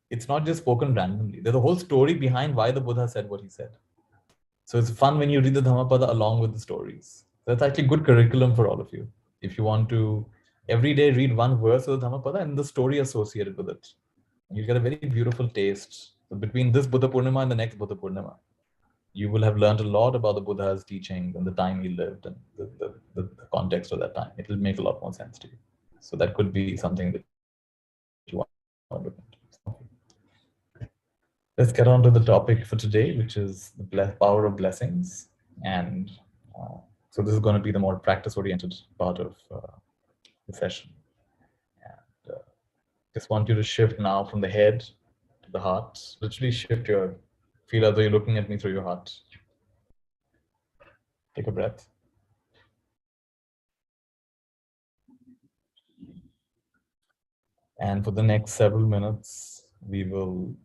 It's not just spoken randomly. There's a whole story behind why the Buddha said what he said. So it's fun when you read the Dhammapada along with the stories. That's actually good curriculum for all of you. If you want to every day read one verse of the Dhammapada and the story associated with it, you get a very beautiful taste. So between this Buddha Purnima and the next Buddha Purnima, you will have learned a lot about the Buddha's teaching and the time he lived and the context of that time. It will make a lot more sense to you. So that could be something that you want to look into. Let's get on to the topic for today, which is the power of blessings. And so this is going to be the more practice-oriented part of the session. And just want you to shift now from the head to the heart. Literally shift your, feel as though you're looking at me through your heart. Take a breath. And for the next several minutes, we will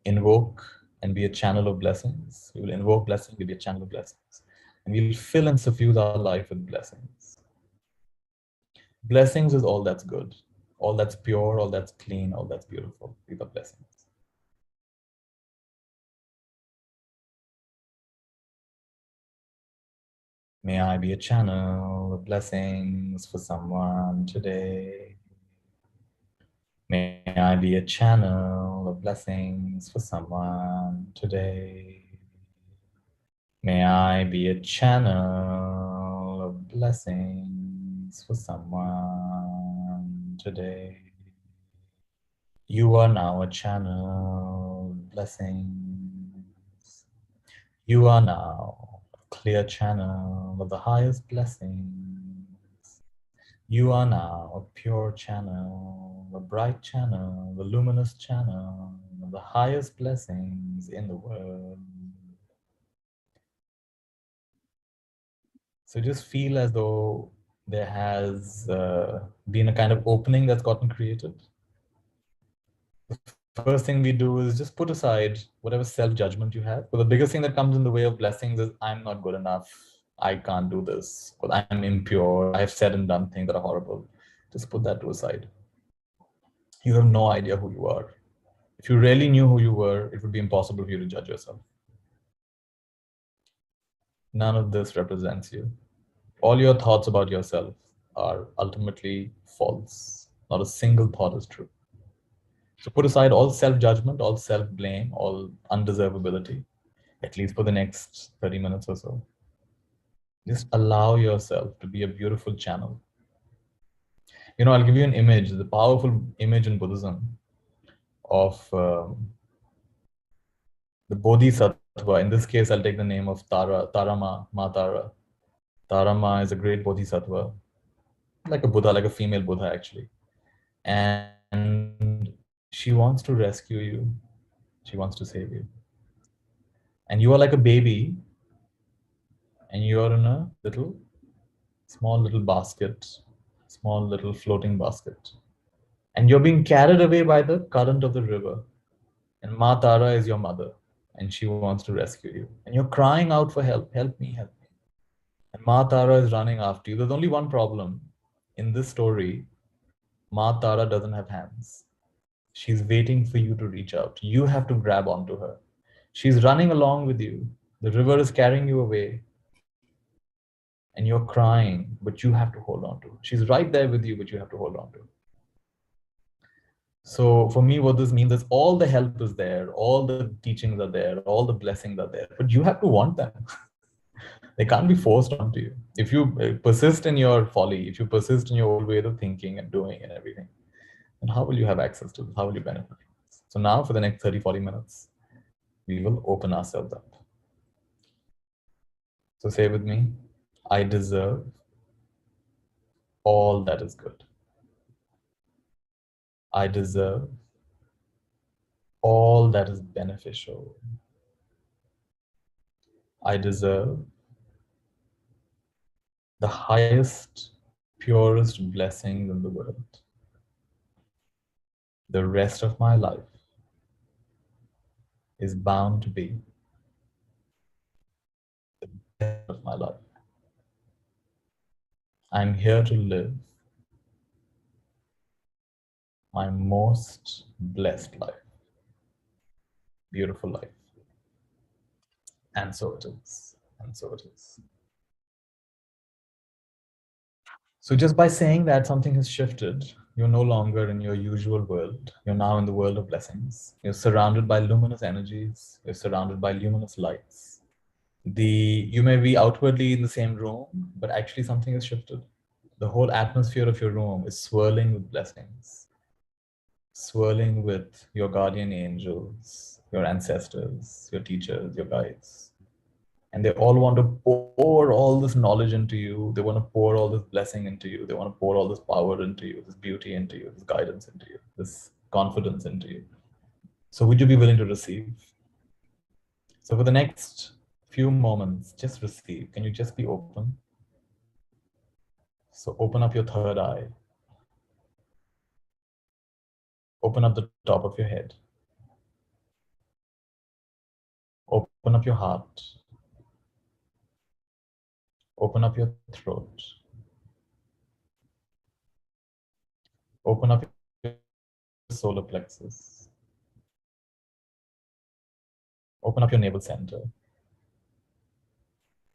invoke and be a channel of blessings. We will invoke blessings, we'll be a channel of blessings. And we'll fill and suffuse our life with blessings. Blessings is all that's good, all that's pure, all that's clean, all that's beautiful. These are blessings. May I be a channel of blessings for someone today. May I be a channel of blessings for someone today. May I be a channel of blessings for someone today. You are now a channel of blessings. You are now a clear channel of the highest blessings. You are now a pure channel, a bright channel, a luminous channel of the highest blessings in the world. So just feel as though there has been a kind of opening that's gotten created. The first thing we do is just put aside whatever self-judgment you have. But the biggest thing that comes in the way of blessings is I'm not good enough. I can't do this. But I'm impure. I have said and done things that are horrible. Just put that to aside. You have no idea who you are. If you really knew who you were, it would be impossible for you to judge yourself. None of this represents you. All your thoughts about yourself are ultimately false. Not a single thought is true. So put aside all self-judgment, all self-blame, all undeservability, at least for the next 30 minutes or so. Just allow yourself to be a beautiful channel. You know, I'll give you an image, the powerful image in Buddhism of the Bodhisattva. In this case, I'll take the name of Tarama, Ma Tara. Tarama is a great Bodhisattva, like a Buddha, like a female Buddha actually. And she wants to rescue you. She wants to save you. And you are like a baby, and you are in a small little basket, small little floating basket. And you're being carried away by the current of the river. And Ma Tara is your mother, and she wants to rescue you. And you're crying out for help, help me, help me. And Ma Tara is running after you. There's only one problem. In this story, Ma Tara doesn't have hands. She's waiting for you to reach out. You have to grab onto her. She's running along with you. The river is carrying you away. And you're crying, but you have to hold on to her. She's right there with you, but you have to hold on to her. So for me, what this means is all the help is there, all the teachings are there, all the blessings are there, but you have to want them. They can't be forced onto you. If you persist in your folly, if you persist in your old way of thinking and doing and everything, then how will you have access to this? How will you benefit from this? So now for the next 30, 40 minutes, we will open ourselves up. So say with me, I deserve all that is good. I deserve all that is beneficial. I deserve the highest, purest blessings in the world. The rest of my life is bound to be the best of my life. I'm here to live my most blessed life, beautiful life. And so it is, and so it is. So just by saying that, something has shifted. You're no longer in your usual world. You're now in the world of blessings. You're surrounded by luminous energies. You're surrounded by luminous lights. You may be outwardly in the same room, but actually something has shifted. The whole atmosphere of your room is swirling with blessings, swirling with your guardian angels, your ancestors, your teachers, your guides. And they all want to pour all this knowledge into you. They want to pour all this blessing into you. They want to pour all this power into you, this beauty into you, this guidance into you, this confidence into you. So would you be willing to receive? So for the next few moments, just receive. Can you just be open? So open up your third eye. Open up the top of your head. Open up your heart. Open up your throat. Open up your solar plexus. Open up your navel center.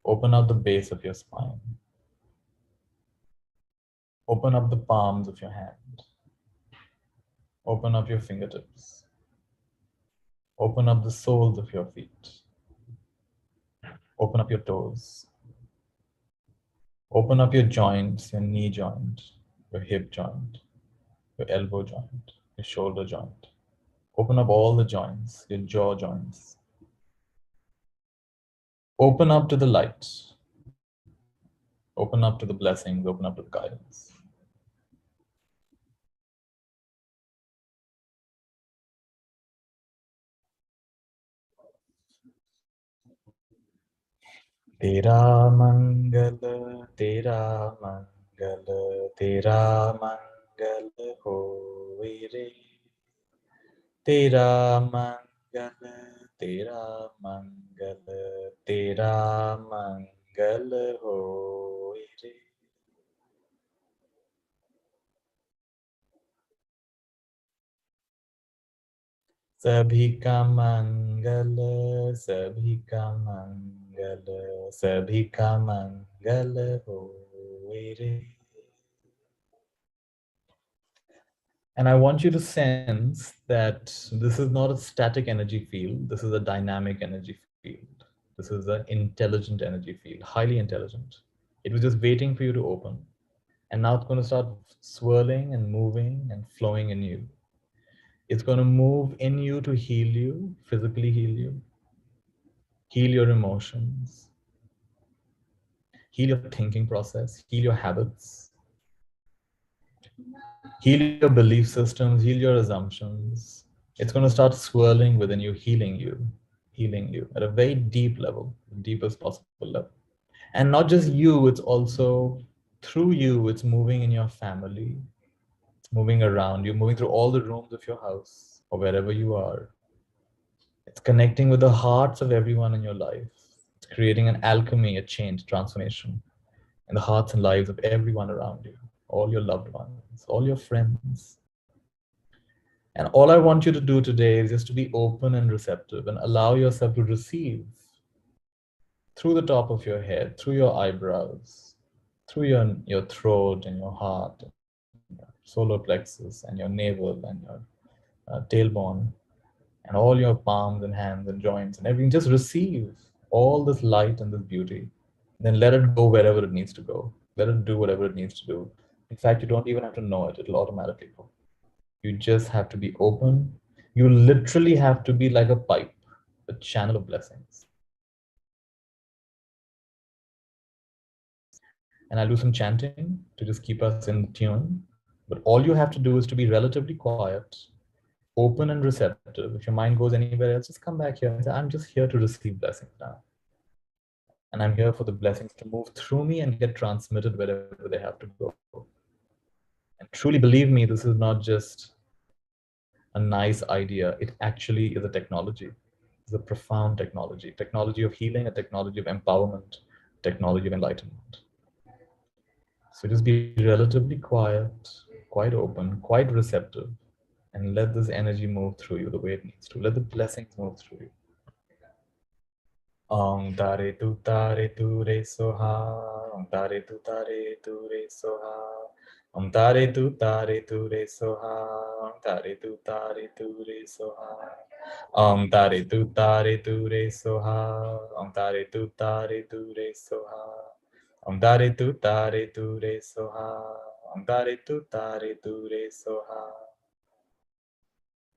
Open up the base of your spine. Open up the palms of your hand. Open up your fingertips. Open up the soles of your feet. Open up your toes. Open up your joints, your knee joint, your hip joint, your elbow joint, your shoulder joint. Open up all the joints, your jaw joints. Open up to the light. Open up to the blessings, open up to the guidance. Tera mangala, tera mangala, tera mangala hoye re. Tera mangala, tera mangala, tera mangala hoye re. सभी का मंगल, सभी का मंगल, सभी का मंगल होए रे. And I want you to sense that this is not a static energy field. This is a dynamic energy field. This is an intelligent energy field, highly intelligent. It was just waiting for you to open. And now it's going to start swirling and moving and flowing in you. It's going to move in you to heal you, physically heal your emotions, heal your thinking process, heal your habits, heal your belief systems, heal your assumptions. It's going to start swirling within you, healing you at a very deep level, the deepest possible level. And not just you, it's also through you, it's moving in your family, it's moving around you, moving through all the rooms of your house or wherever you are. It's connecting with the hearts of everyone in your life. It's creating an alchemy, a change, transformation in the hearts and lives of everyone around you, all your loved ones, all your friends. And all I want you to do today is just to be open and receptive and allow yourself to receive through the top of your head, through your eyebrows, through your throat and your heart, and your solar plexus and your navel and your tailbone, and all your palms and hands and joints and everything. Just receive all this light and this beauty. Then let it go wherever it needs to go. Let it do whatever it needs to do. In fact, you don't even have to know it. It'll automatically go. You just have to be open. You literally have to be like a pipe, a channel of blessings. And I'll do some chanting to just keep us in tune. But all you have to do is to be relatively quiet, open and receptive. If your mind goes anywhere else, just come back here and say, I'm just here to receive blessings now. And I'm here for the blessings to move through me and get transmitted wherever they have to go. And truly believe me, this is not just a nice idea. It actually is a technology. It's a profound technology. Technology of healing, a technology of empowerment, technology of enlightenment. So just be relatively quiet, quite open, quite receptive, and let this energy move through you the way it needs to. Let the blessings move through you. Om tare tu re soha. Om tare tu re soha. Om tare tu re soha. Om tare tu re soha. Om tare tu re soha. Om tare tu re soha. Om tare tu re soha. Om tare tu re soha.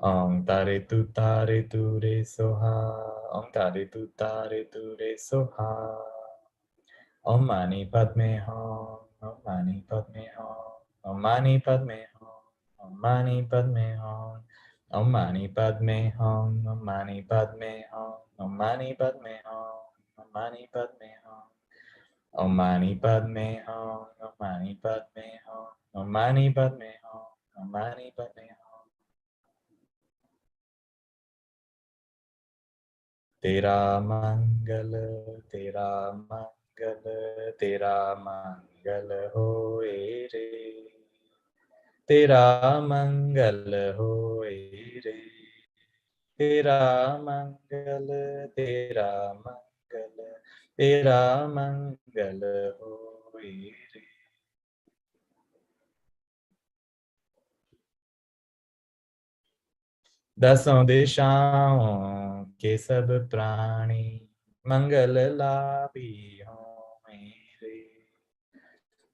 Om tare tu re soha. Om tare tu re soha. Om mani padme hum. Om mani padme hum. Om mani padme hum. Om mani padme hum. Om mani padme hum. Om mani padme hum. Om mani padme hum. Om mani padme hum. Om mani padme hum. Om mani padme hum. Om mani padme hum. Om mani padme hum. Tera mangala, tera mangala, tera mangala hoye re. Tera mangala hoye re. Tera mangala, tera mangala, tera mangala hoye re. दसों दिशाओं के सब प्राणी मंगल लाभी हों मेरे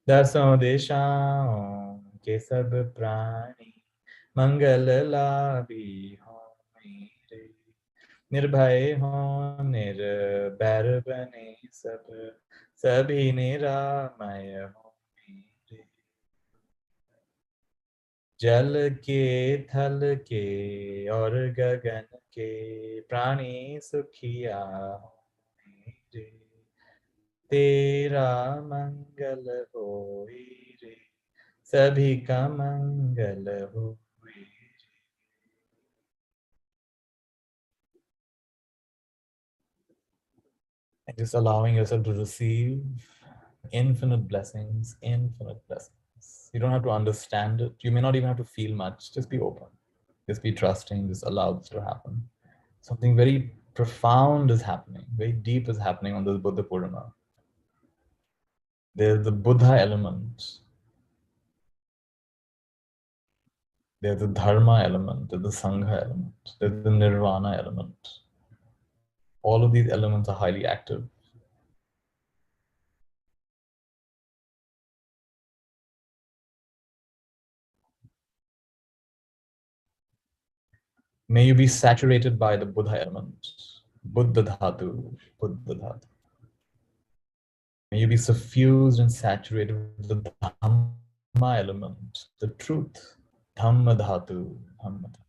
दसों दिशाओं के सब प्राणी मंगल लाभी हों मेरे निर्भय हों निर्भैर बने सब सभी निरामय हों मेरे जल के थल के और गगन के प्राणी सुखिया मेरे तेरा मंगल होए रे सभी का मंगल होए रे and just allowing yourself to receive infinite blessings, infinite blessings. You don't have to understand it. You may not even have to feel much. Just be open. Just be trusting. Just allow this to happen. Something very profound is happening. Very deep is happening on this Buddha Purnima. There's the Buddha element. There's the Dharma element. There's the Sangha element. There's the Nirvana element. All of these elements are highly active. May you be saturated by the Buddha element. Buddha Dhatu. Buddha Dhatu. May you be suffused and saturated with the Dhamma element, the truth. Dhamma Dhatu. Dhamma Dhatu.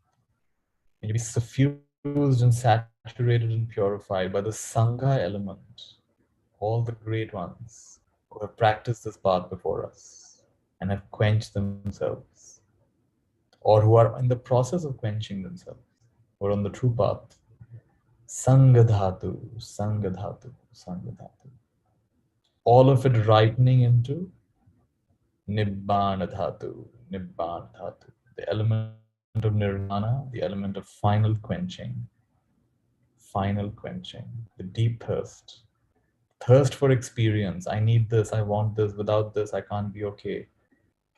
May you be suffused and saturated and purified by the Sangha element, all the great ones, who have practiced this path before us and have quenched themselves, or who are in the process of quenching themselves, or on the true path. Sangadhatu, Sangadhatu, Sangadhatu. All of it ripening into Nibbana Dhatu, Nibbana Dhatu, the element of nirvana, the element of final quenching, the deep thirst, thirst for experience. I need this, I want this, without this, I can't be okay.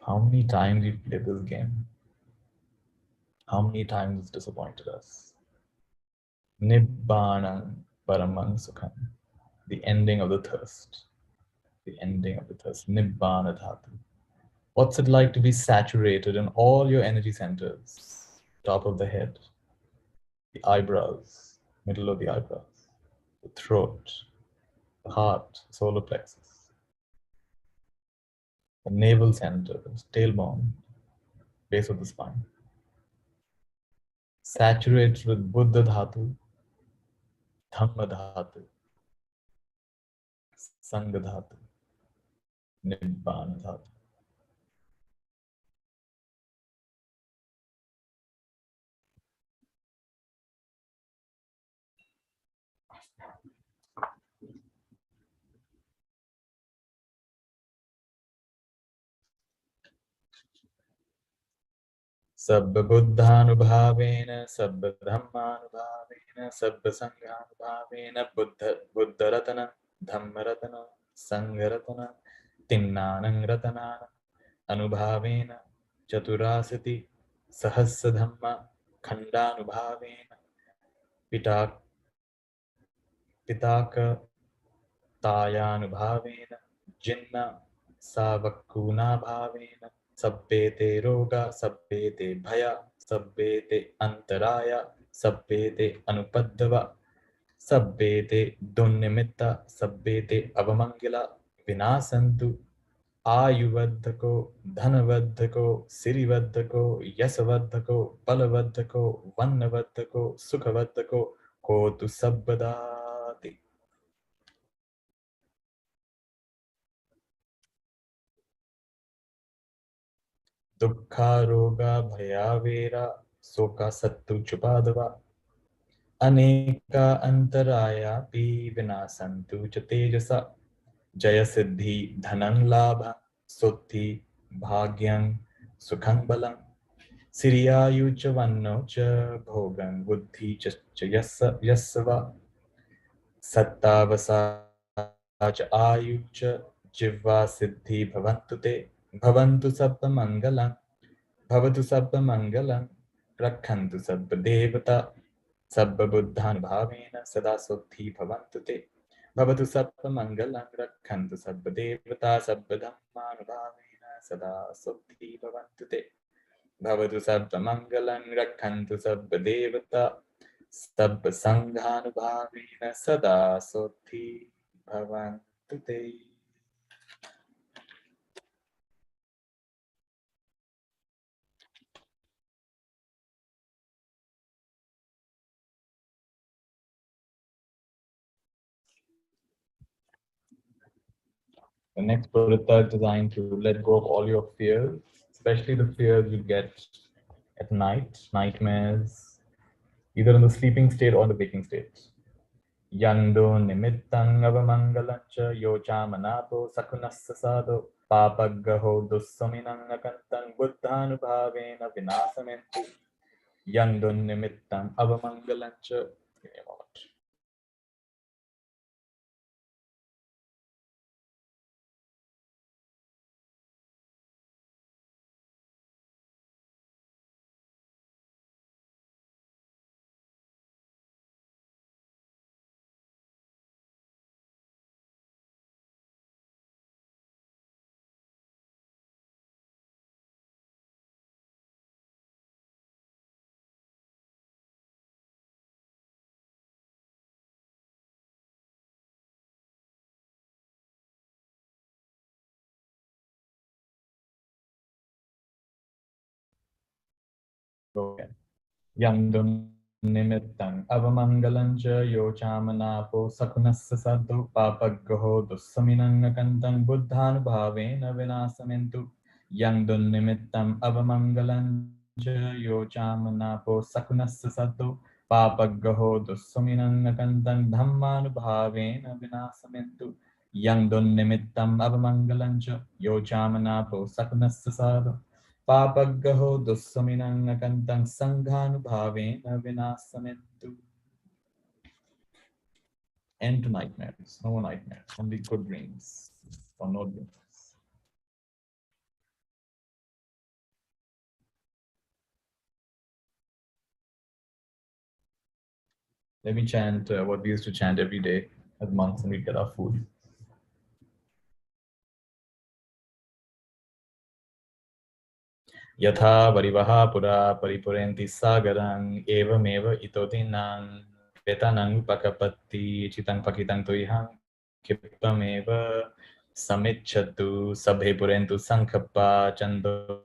How many times we've played this game? How many times it's disappointed us? Nibbana Paramang Sukham, the ending of the thirst, Nibbana Dhatu. What's it like to be saturated in all your energy centers? Top of the head, the eyebrows, middle of the eyebrows, the throat, the heart, solar plexus, the navel center, tailbone, base of the spine. Saturated with Buddha Dhatu, Dhamma Dhatu, Sangha Dhatu, Nibbana Dhatu. Sabba buddhanubhavena, sabba dhammanubhavena, sabba sanghanubhavena, buddha ratana, dhamma ratana, sangha ratana, tinnanang ratana, anubhavena, chaturasati, sahasra dhamma, khandanubhavena, pitaka, tayanubhavena, jinna, savakuna sabbete roga, sabbete bhaya, sabbete antaraya, sabbete anupaddava, sabbete dunnimitta, sabbete avamangala, vinasantu, ayuvaddhako, dhanavaddhako, sirivadhako, yasavaddhako, balavadhako, vannavaddhako, sukhavadhako, kotu sabbadati. Dukkha roga bhayavera soka sattu chupadava aneka antaraya pi vinasantu cha tejasa jaya siddhi dhanan labha suddhi bhagyam sukhang balam siriyayu cha vanno cha bhogam buddhi cha yasava sattavasa cha ayu cha jivva siddhi bhavantu sabba mangalam Bhavatu sabba mangalam, rakhantu sabba devata, sabba buddhan bhavena, sada suddhi bhavantu te. Bhavatu sabba mangalam, rakhantu sabba devata, sabba dhamman bhavena, sada suddhi bhavantu te. Bhavatu sabba mangalam, rakhantu sabba devata, sabba sanghan bhavena, sada suddhi bhavantu te. The next purita is designed to let go of all your fears, especially the fears you get at night, nightmares, either in the sleeping state or in the waking state. Yando nimittang avamangalancha yochamanado sakunasasado papagaho dussaminang akantang buddhanubhavena vinasamentu. Yando nimittang avamangalancha. Give me a moment. Okay. Yandun nimittam avamangalanja yochamanapo sakunassa sadhu papaggaho dussaminangakantam buddhanubhavena vinasamentu yang dun nimittam avamangalanja yochamanapo sakunassa sadhu papaggaho dussaminangakantam dhammanubhavena vinasamentu yang dun nimittam avamangalanja yochamanapo sakunassa sadhu Papaggaho dussaminangakantang sanghanubhavena vinasamettu. End to nightmares. No more nightmares. Only good dreams. Or no dreams. Let me chant what we used to chant every day as monks when we get our food. Yatha varivaha pura paripurenti sagarang evameva itotinang petanang pakapatti chitang pakitang toihang kipameva samichatu sabhe purentu sankhappa chando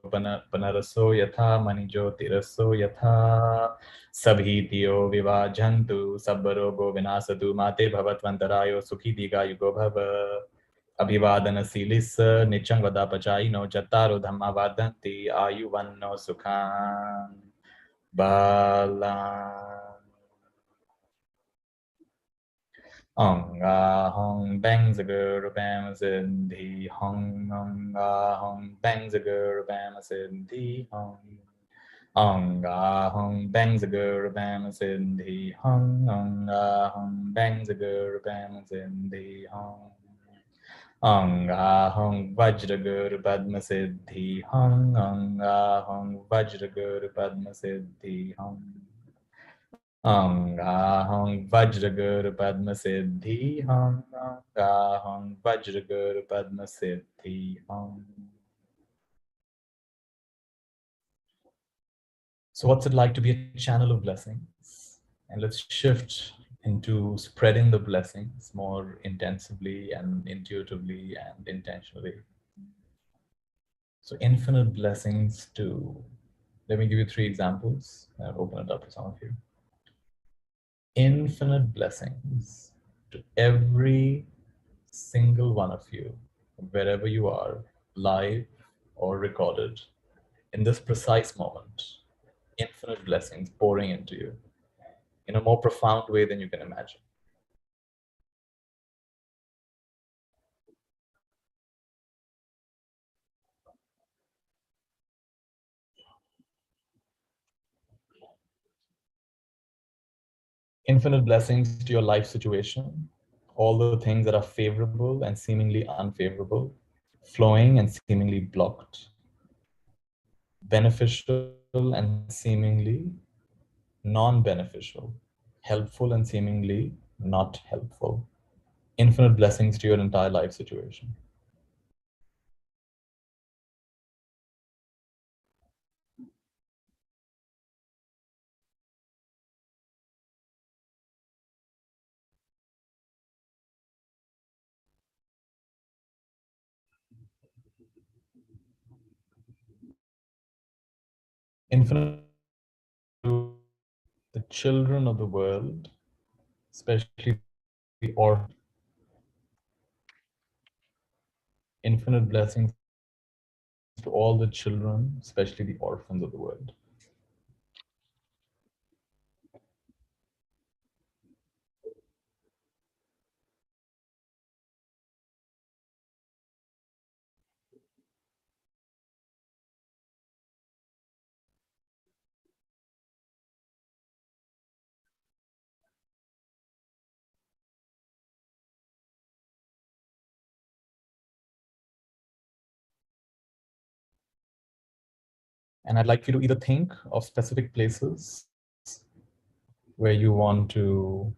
panaraso yatha manijo tiraso yatha sabhitiyo vivajantu sabbarogo vinasatu mate bhavatvantarayo sukhi diga yugo bhava Abhivadanasilis nichang vadapachai no chattaro dhamma vadanti ayuvanno sukhan balan. Anga hong bang zagur bam siddhi hong anga hong bang zagur bam siddhi hong anga hong bang zagur bam siddhi hong anga hong bang zagur bam siddhi hong Anga hong vajragur padma siddhi hong anga hong vajragur padma siddhi hong anga hong vajragur padma siddhi hong anga hong vajragur padma siddhi hong. So what's it like to be a channel of blessings? And let's shift into spreading the blessings more intensively and intuitively and intentionally. So infinite blessings to, let me give you 3 examples. I'll open it up for some of you. Infinite blessings to every single one of you, wherever you are, live or recorded, in this precise moment. Infinite blessings pouring into you in a more profound way than you can imagine. Infinite blessings to your life situation, all the things that are favorable and seemingly unfavorable, flowing and seemingly blocked, beneficial and seemingly non-beneficial, helpful and seemingly not helpful. Infinite blessings to your entire life situation. Infinite to the children of the world, especially the orphan. Infinite blessings to all the children, especially the orphans of the world. And I'd like you to either think of specific places where you want to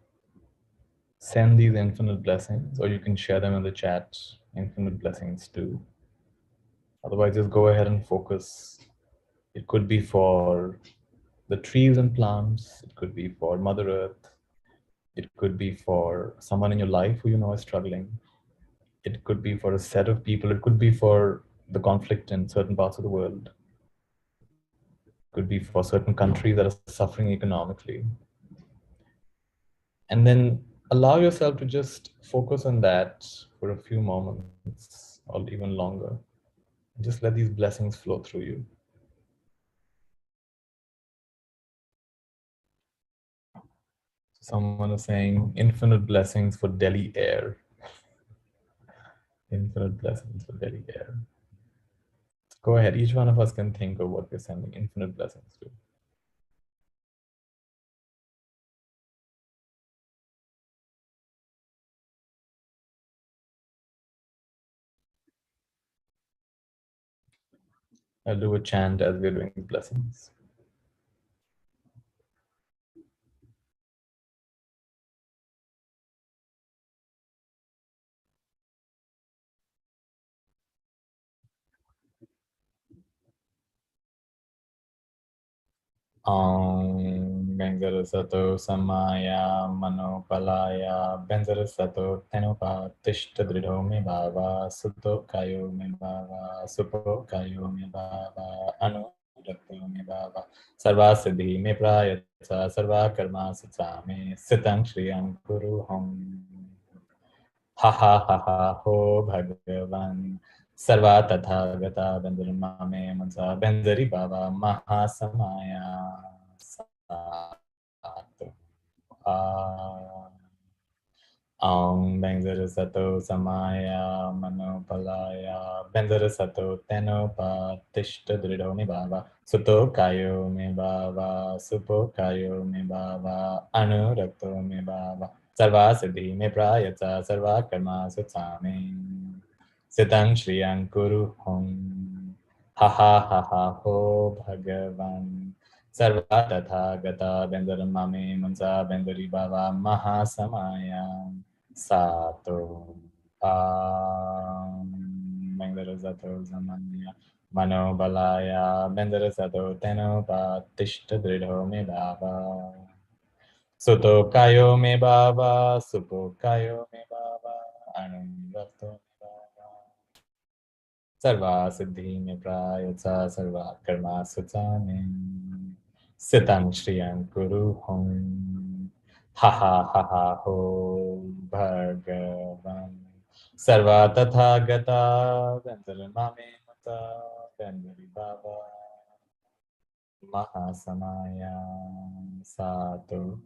send these infinite blessings, or you can share them in the chat, infinite blessings too. Otherwise, just go ahead and focus. It could be for the trees and plants. It could be for Mother Earth. It could be for someone in your life who you know is struggling. It could be for a set of people. It could be for the conflict in certain parts of the world. It could be for certain countries that are suffering economically. And then allow yourself to just focus on that for a few moments or even longer. Just let these blessings flow through you. Someone is saying infinite blessings for Delhi air. Infinite blessings for Delhi air. Go ahead. Each one of us can think of what we're sending infinite blessings to. I'll do a chant as we're doing these blessings. Benzarasato Samaya Manopalaya Benzarasato Tenupa Tishta Dridho Me Bhava Suto Kayo Me Bhava Supo Kayo Me Bhava Anu Rakto Me Bhava Sarva Siddhi Me Prayatsa Sarva Karma Sitsa Me Sitang Shriyam Kuru Hum Ha ha ha ha ho Bhagavan Sarva Tatha Gata Bendrima Me Mansa Bendari Baba Mahasamaya Sato Benzara Sato Samaya Manopalaya Benzara Sato Tenopa Tishta Dridho Me Bhava Suto Kayo Me Bhava Supo Kayo Me Bhava Anurakto Me Bhava Sarva Siddhi Me Prayatsa Sarva Karma Sutsame Sitang Shriyang Kuru Hum Ha ha ha ha ho Bhagavan Sarva Tatha Gata Bendara Mame Mansa Bendari Bhava Mahasamaya Sato Bendara Sato Zamanya Mano Balaya Bendara Sato Teno Patishta Dridho Me Bhava Suto Kayo Me Bhava Supo Kayo Me Bhava Anundato Me Bhava Sarva Siddhi Me Prayatsa Sarva Karma Sutsame Sitang Shriyam Kuru Hum Ha ha ha ha ho Bhagavan Sarva Tatha Gata Vendara Mame Mata Vendari Baba Mahasamaya Sato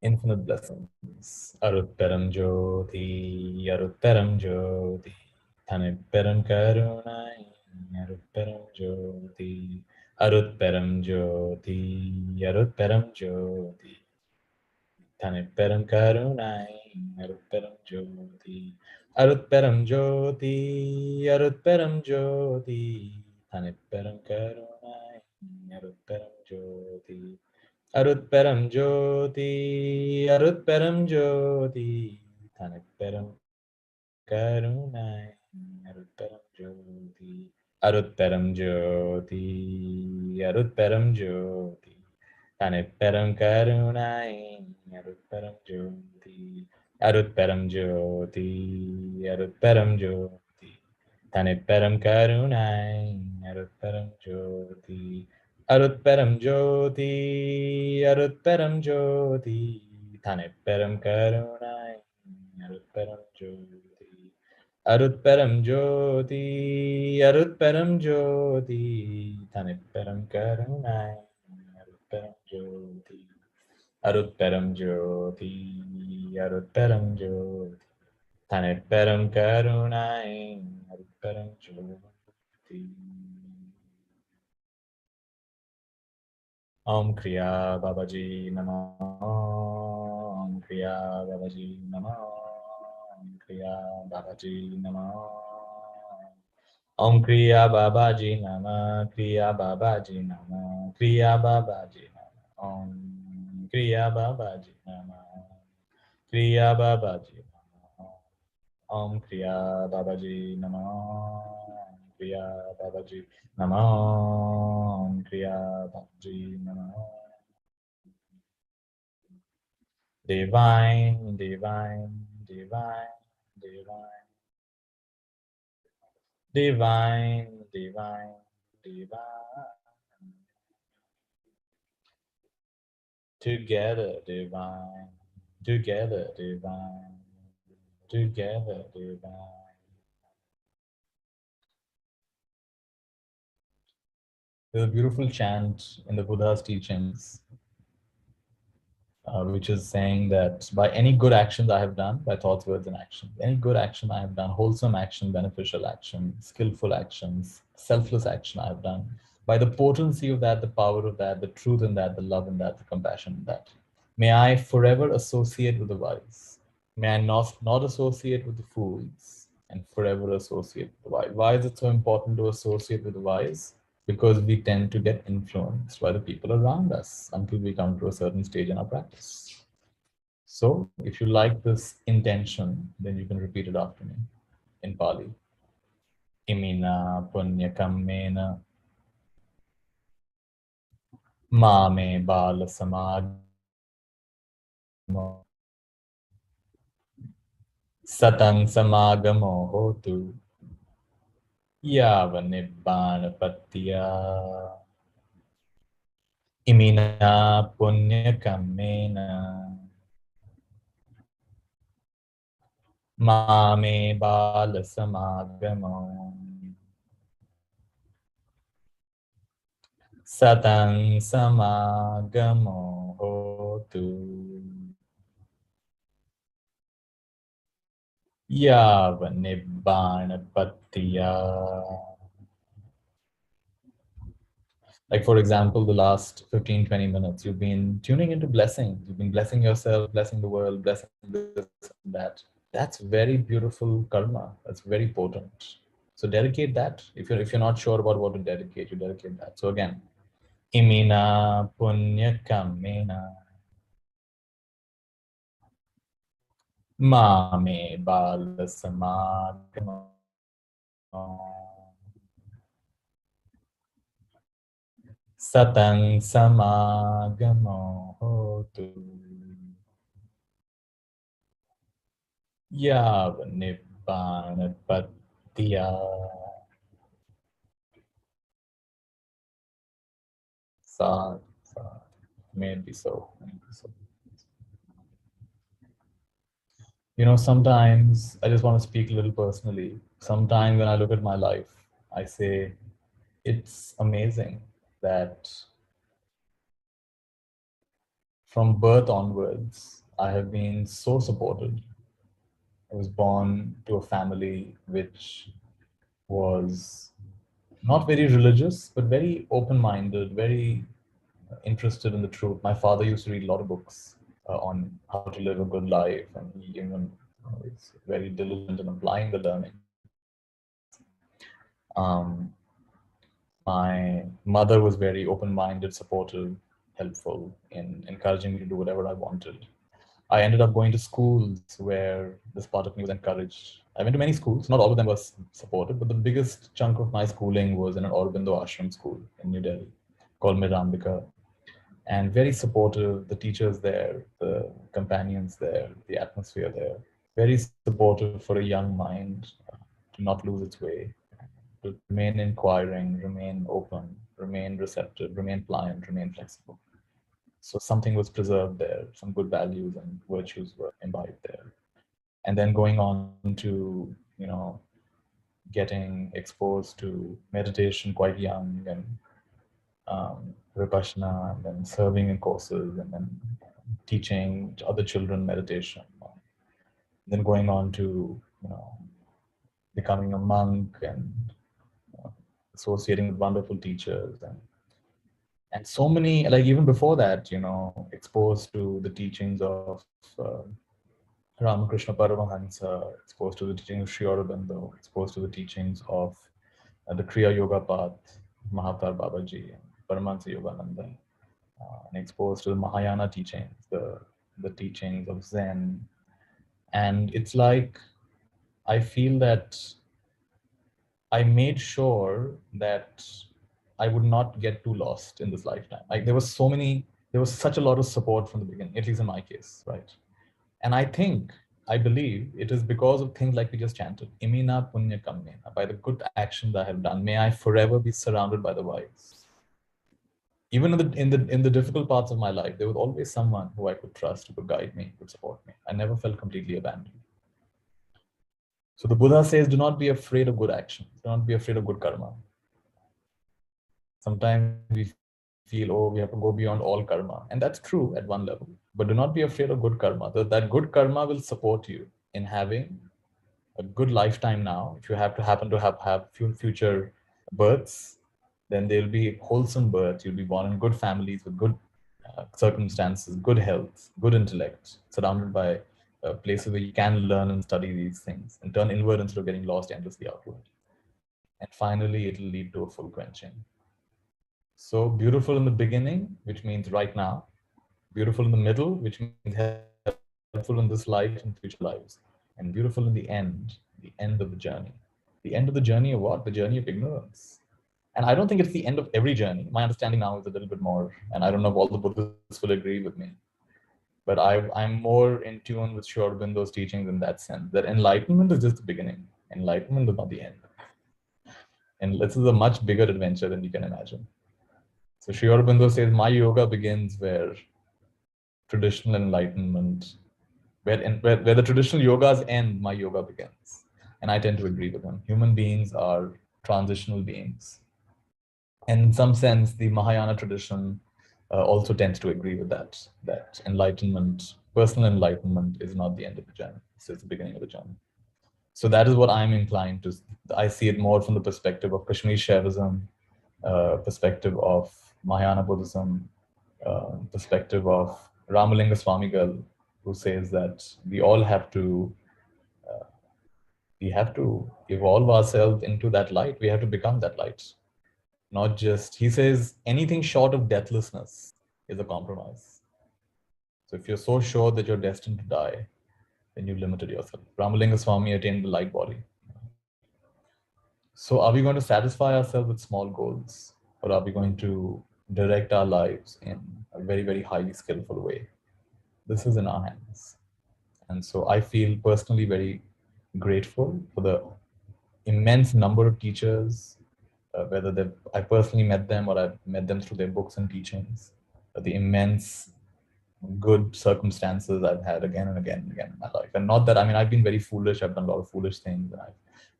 Infinite blessings. Aruttaram Jyoti, Aruttaram Jyoti, Thanipparam Karunai, Aruttaram Jyoti, Aruttaram Jyoti, Aruttaram Jyoti, Thanipparam Karunai, Aruttaram Jyoti, Aruttaram Jyoti, Aruttaram Jyoti, Thanipparam Karunai, Aruttaram Jyoti. Arutperam Jyoti, Arutperam Jyoti, Thanipperam Karunai, Arutperam Jyoti, Arutperam Jyoti, Arutperam Jyoti, Thanipperam Karunai, Arutperam Jyoti, Arutperam Jyoti, Arutperam Jyoti, Thanipperam Karunai, Arutperam Jyoti, Arutperam Jyoti, Arutperam Jyoti, Thanipperam Karunai, Arutperam Jyoti, Arutperam Jyoti, Arutperam Jyoti, Thanipperam Karunai, Arutperam Jyoti, Arutperam Jyoti, Arutperam Jyoti, Thanipperam Karunai, Arutperam Jyoti. Om Kriya Babaji Namo, Om Kriya Babaji Namo, Om Kriya Babaji Namo, Om Kriya Babaji Nama, Kriya Babaji Nama, Kriya Babaji Nama, Om Kriya Babaji Nama, Kriya Babaji Nama, Om Kriya Babaji Nama, Kriya Babaji Namo, Om Kriya Babaji Namo. Divine, divine, divine, divine, divine, divine, divine. Together divine. Together divine. Together divine. There's a beautiful chant in the Buddha's teachings, which is saying that by any good actions I have done, by thoughts, words, and actions, any good action I have done, wholesome action, beneficial action, skillful actions, selfless action I have done, by the potency of that, the power of that, the truth in that, the love in that, the compassion in that, may I forever associate with the wise. May I not associate with the fools, and forever associate with the wise. Why is it so important to associate with the wise? Because we tend to get influenced by the people around us until we come to a certain stage in our practice. So if you like this intention, then you can repeat it after me in Pali. Imina punya kammena mame bala samagamo satang samagamo hotu yava nibbana pattiya. Imina punya kammena Mame bala samagamo satang samagamo hotu yava nibbana pattiya. Like, for example, the last 15, 20 minutes, you've been tuning into blessings. You've been blessing yourself, blessing the world, blessing this and that. That's very beautiful karma. That's very potent. So dedicate that. If you're not sure about what to dedicate, you dedicate that. So again, Imina punya kamena mame bala samagamo satang samagamo hotu yava nibbana pattiya. Sad, sad. May it be so. May it be so. You know, sometimes I just want to speak a little personally. Sometimes when I look at my life, I say, it's amazing that from birth onwards, I have been so supported. I was born to a family which was not very religious, but very open-minded, very interested in the truth. My father used to read a lot of books on how to live a good life, and he even is very diligent in applying the learnings. My mother was very open-minded, supportive, helpful in encouraging me to do whatever I wanted. I ended up going to schools where this part of me was encouraged. I went to many schools, not all of them were supported, but the biggest chunk of my schooling was in an Aurobindo ashram school in New Delhi called Mirambika. And very supportive, the teachers there, the companions there, the atmosphere there, very supportive for a young mind to not lose its way, to remain inquiring, remain open, remain receptive, remain pliant, remain flexible. So something was preserved there, some good values and virtues were imbibed there. And then going on to, you know, getting exposed to meditation quite young, and Vipassana, and then serving in courses, and then teaching other children meditation. Then going on to, you know, becoming a monk and associating with wonderful teachers, and so many, like even before that, you know, exposed to the teachings of Ramakrishna Paramahansa, exposed to the teachings of Sri Aurobindo, exposed to the teachings of the Kriya Yoga path, Mahatar Babaji, and Paramahansa Yogananda, and exposed to the Mahayana teachings, the teachings of Zen. And it's like, I feel that I made sure that I would not get too lost in this lifetime. Like there was such a lot of support from the beginning, at least in my case, right? And I think I believe it is because of things like we just chanted. Imina punya kammena. By the good actions I have done, may I forever be surrounded by the wise. Even in the difficult parts of my life, there was always someone who I could trust, who could guide me, who could support me. I never felt completely abandoned. So the Buddha says, do not be afraid of good actions. Do not be afraid of good karma. Sometimes we feel, oh, we have to go beyond all karma. And that's true at one level. But do not be afraid of good karma. That good karma will support you in having a good lifetime now. If you happen to have future births, then there'll be wholesome births. You'll be born in good families with good circumstances, good health, good intellect, surrounded by places where you can learn and study these things and turn inward instead of getting lost endlessly outward. And finally, it'll lead to a full quenching. So beautiful in the beginning, which means right now, beautiful in the middle, which means helpful in this life and future lives, and beautiful in the end of the journey. The end of the journey of what? The journey of ignorance. And I don't think it's the end of every journey. My understanding now is a little bit more, and I don't know if all the Buddhists will agree with me, but I'm more in tune with Sri Aurobindo's teachings in that sense, that enlightenment is just the beginning. Enlightenment is not the end. And this is a much bigger adventure than you can imagine. So Sri Aurobindo says, my yoga begins where traditional enlightenment, where the traditional yogas end, my yoga begins. And I tend to agree with him. Human beings are transitional beings. And in some sense, the Mahayana tradition also tends to agree with that enlightenment, personal enlightenment is not the end of the journey. It's the beginning of the journey. So that is what I'm inclined to. I see it more from the perspective of Kashmir Shaivism, perspective of Mahayana Buddhism, perspective of Ramalinga Swamigal, who says that we all have to evolve ourselves into that light. We have to become that light. Not just, he says, anything short of deathlessness is a compromise. So if you're so sure that you're destined to die, then you've limited yourself. Ramalinga Swami attained the light body. So are we going to satisfy ourselves with small goals? Or are we going to direct our lives in a very, very highly skillful way? This is in our hands. And so I feel personally very grateful for the immense number of teachers, whether I personally met them or I've met them through their books and teachings, the immense good circumstances I've had again and again and again in my life. And not that, I mean, I've been very foolish. I've done a lot of foolish things and I've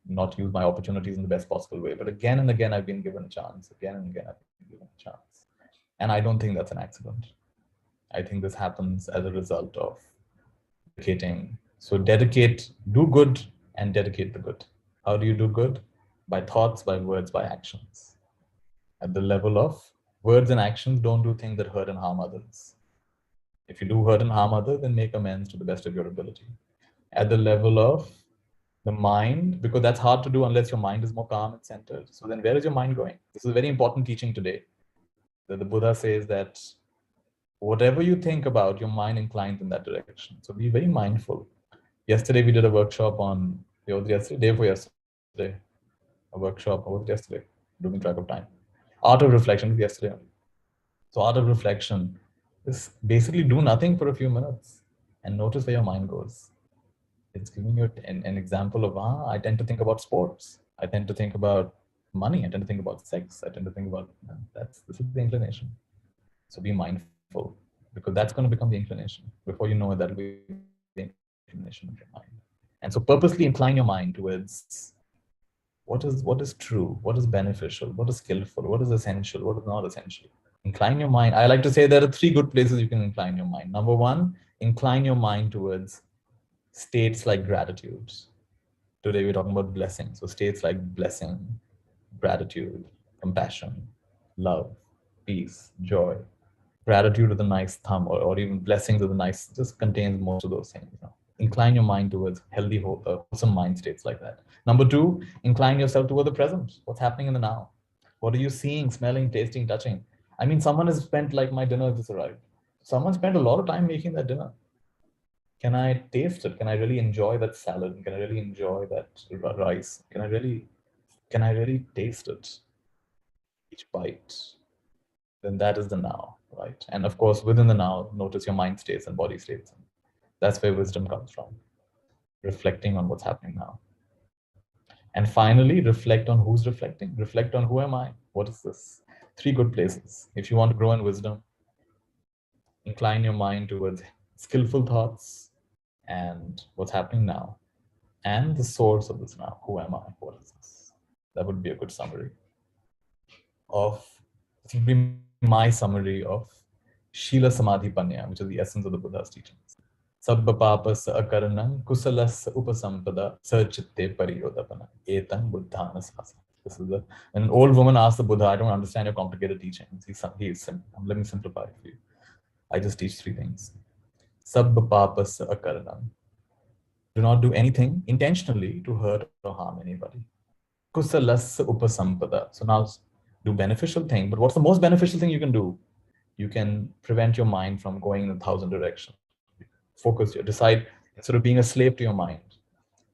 not used my opportunities in the best possible way. But again and again, I've been given a chance. Again and again, I've been given a chance. And I don't think that's an accident. I think this happens as a result of dedicating. So do good and dedicate the good. How do you do good? By thoughts, by words, by actions. At the level of words and actions, don't do things that hurt and harm others. If you do hurt and harm others, then make amends to the best of your ability. At the level of the mind, because that's hard to do unless your mind is more calm and centered. So then where is your mind going? This is a very important teaching today. That the Buddha says that whatever you think about, your mind inclines in that direction. So be very mindful. Yesterday, we did a workshop on, day before yesterday, a workshop, what was yesterday? Losing track of time. Art of reflection, yesterday. So art of reflection is basically do nothing for a few minutes and notice where your mind goes. It's giving you an example of, I tend to think about sports. I tend to think about money. I tend to think about sex. I tend to think about, this is the inclination. So be mindful, because that's going to become the inclination. Before you know it, that'll be the inclination of your mind. And so purposely incline your mind towards what is true, what is beneficial, what is skillful, what is essential, what is not essential. Incline your mind. I like to say there are 3 good places you can incline your mind. Number 1, incline your mind towards states like gratitude. Today we're talking about blessing. So states like blessing, gratitude, compassion, love, peace, joy. Gratitude with a nice thumb, or even blessings with a nice, just contains most of those things. Incline your mind towards healthy, wholesome mind states like that. Number 2, incline yourself toward the present. What's happening in the now? What are you seeing, smelling, tasting, touching? I mean, someone has spent, like my dinner just arrived. Someone spent a lot of time making that dinner. Can I taste it? Can I really enjoy that salad? Can I really enjoy that rice? Can I really taste it? Each bite. Then that is the now, right? And of course, within the now, notice your mind states and body states. That's where wisdom comes from. reflecting on what's happening now. And finally, reflect on who's reflecting. Reflect on who am I? What is this? 3 good places. If you want to grow in wisdom, incline your mind towards skillful thoughts and what's happening now, and the source of this now. Who am I? What is this? That would be a good summary of, this would be my summary of Shila Samadhi Panya, which is the essence of the Buddha's teachings. Sabba papas akaranam kusalas upasampada sarchitte pariyodapana etam buddhana sasa. This is the, when an old woman asks the Buddha, I don't understand your complicated teachings. Let me simplify it for you. I just teach 3 things. Sabba papas akaranam. Do not do anything intentionally to hurt or harm anybody. Kusalas upasampada. So now do beneficial thing, but what's the most beneficial thing you can do? You can prevent your mind from going in 1,000 directions. Focus, you decide, instead of being a slave to your mind.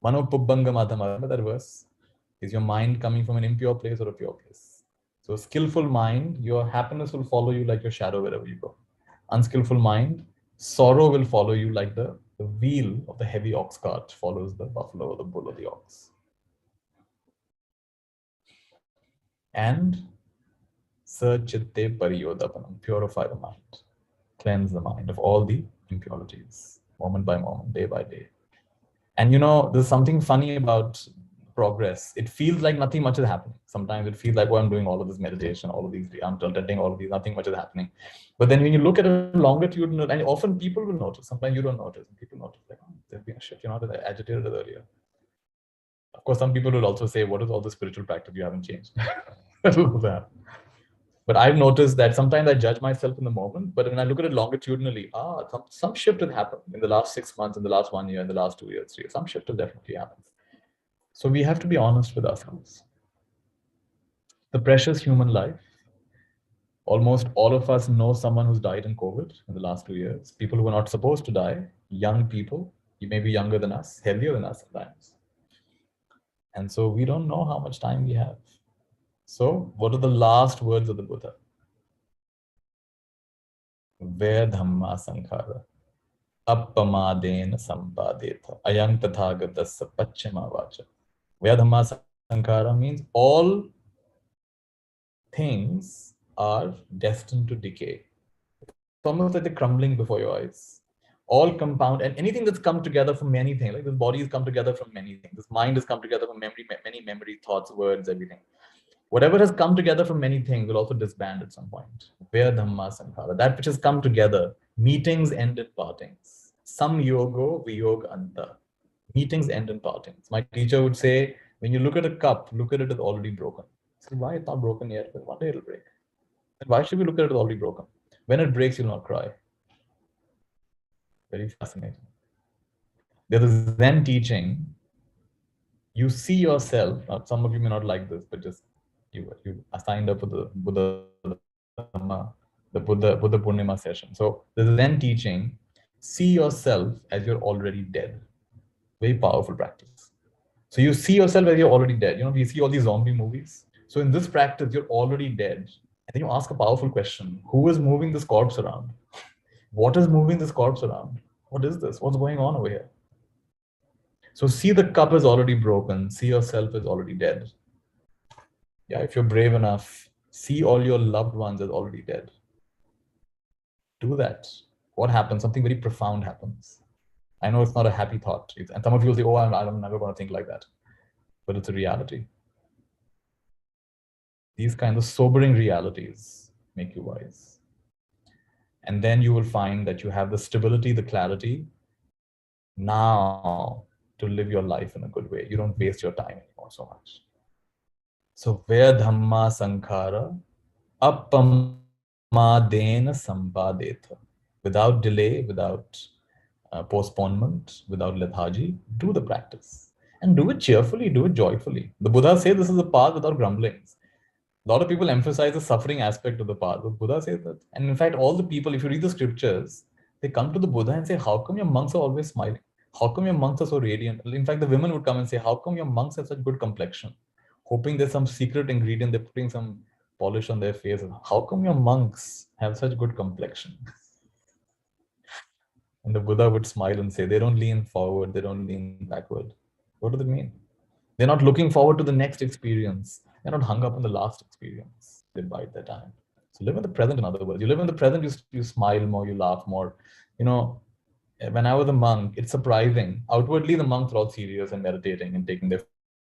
Mano pubbanga madhamara, that verse, is your mind coming from an impure place or a pure place? So a skillful mind, your happiness will follow you like your shadow wherever you go. Unskillful mind, sorrow will follow you like the wheel of the heavy ox cart follows the buffalo or the bull or the ox. And Sachitte Pariyodapanam, purify the mind, cleanse the mind of all the impurities, moment by moment, day by day. And you know, there's something funny about progress. It feels like nothing much is happening. Sometimes it feels like, oh, I'm doing all of this meditation, all of these, I'm attending all of these, nothing much is happening. But then when you look at it longitudinal, and often people will notice, sometimes you don't notice, and people notice, like, oh, there's been a shift, you're not as agitated as earlier. Of course, some people will also say, what is all the spiritual practice? You haven't changed. That will also happen. But I've noticed that sometimes I judge myself in the moment, but when I look at it longitudinally, some shift has happened in the last 6 months, in the last 1 year, in the last 2 years, 3 years. Some shift has definitely happened. So we have to be honest with ourselves. The precious human life, almost all of us know someone who's died in COVID in the last 2 years. People who were not supposed to die, young people, you may be younger than us, healthier than us sometimes. And so we don't know how much time we have. So what are the last words of the Buddha? Ve Dhamma Sankhara Appamadena Sampadeta Ayam Tathagatasya Pachima Vacha. Ve Dhamma Sankhara means all things are destined to decay. It's almost like they're crumbling before your eyes. All compound, and anything that's come together from many things, like this body has come together from many things. This mind has come together from many memory, thoughts, words, everything. Whatever has come together from many things will also disband at some point. Vaya Dhamma Sankhara, that which has come together, meetings end in partings. Sam yogo viyog anta. Meetings end in partings. My teacher would say, when you look at a cup, look at it as already broken. I said, why it's not broken yet? But one day it'll break. And why should we look at it as already broken? When it breaks, you'll not cry. Very fascinating. There is Zen teaching. You see yourself. Some of you may not like this, but just you signed up for the Buddha Purnima session. So there's a Zen teaching. See yourself as you're already dead. Very powerful practice. So you see yourself as you're already dead. You know, we see all these zombie movies. So in this practice, you're already dead. And then you ask a powerful question. Who is moving this corpse around? What is moving this corpse around? What is this? What's going on over here? So see the cup is already broken. See yourself as already dead. Yeah, if you're brave enough, see all your loved ones as already dead. Do that. What happens? Something very profound happens. I know it's not a happy thought. And some of you will say, oh, I'm never going to think like that. But it's a reality. These kinds of sobering realities make you wise. And then you will find that you have the stability, the clarity now to live your life in a good way. You don't waste your time anymore so much. So, Vaya Dhamma Sankhara Appamadena Sampadeta. Without delay, without postponement, without lethargy, do the practice. And do it cheerfully, do it joyfully. The Buddha says this is a path without grumblings. A lot of people emphasize the suffering aspect of the path. The Buddha says that. And in fact, all the people, if you read the scriptures, they come to the Buddha and say, how come your monks are always smiling? How come your monks are so radiant? In fact, the women would come and say, how come your monks have such good complexion? Hoping there's some secret ingredient, they're putting some polish on their face. How come your monks have such good complexion? And the Buddha would smile and say, they don't lean forward, they don't lean backward. What does it mean? They're not looking forward to the next experience. They're not hung up on the last experience. They bide their time. So live in the present, in other words. You live in the present, you smile more, you laugh more. You know, when I was a monk, it's surprising. Outwardly, the monks are all serious and meditating and taking their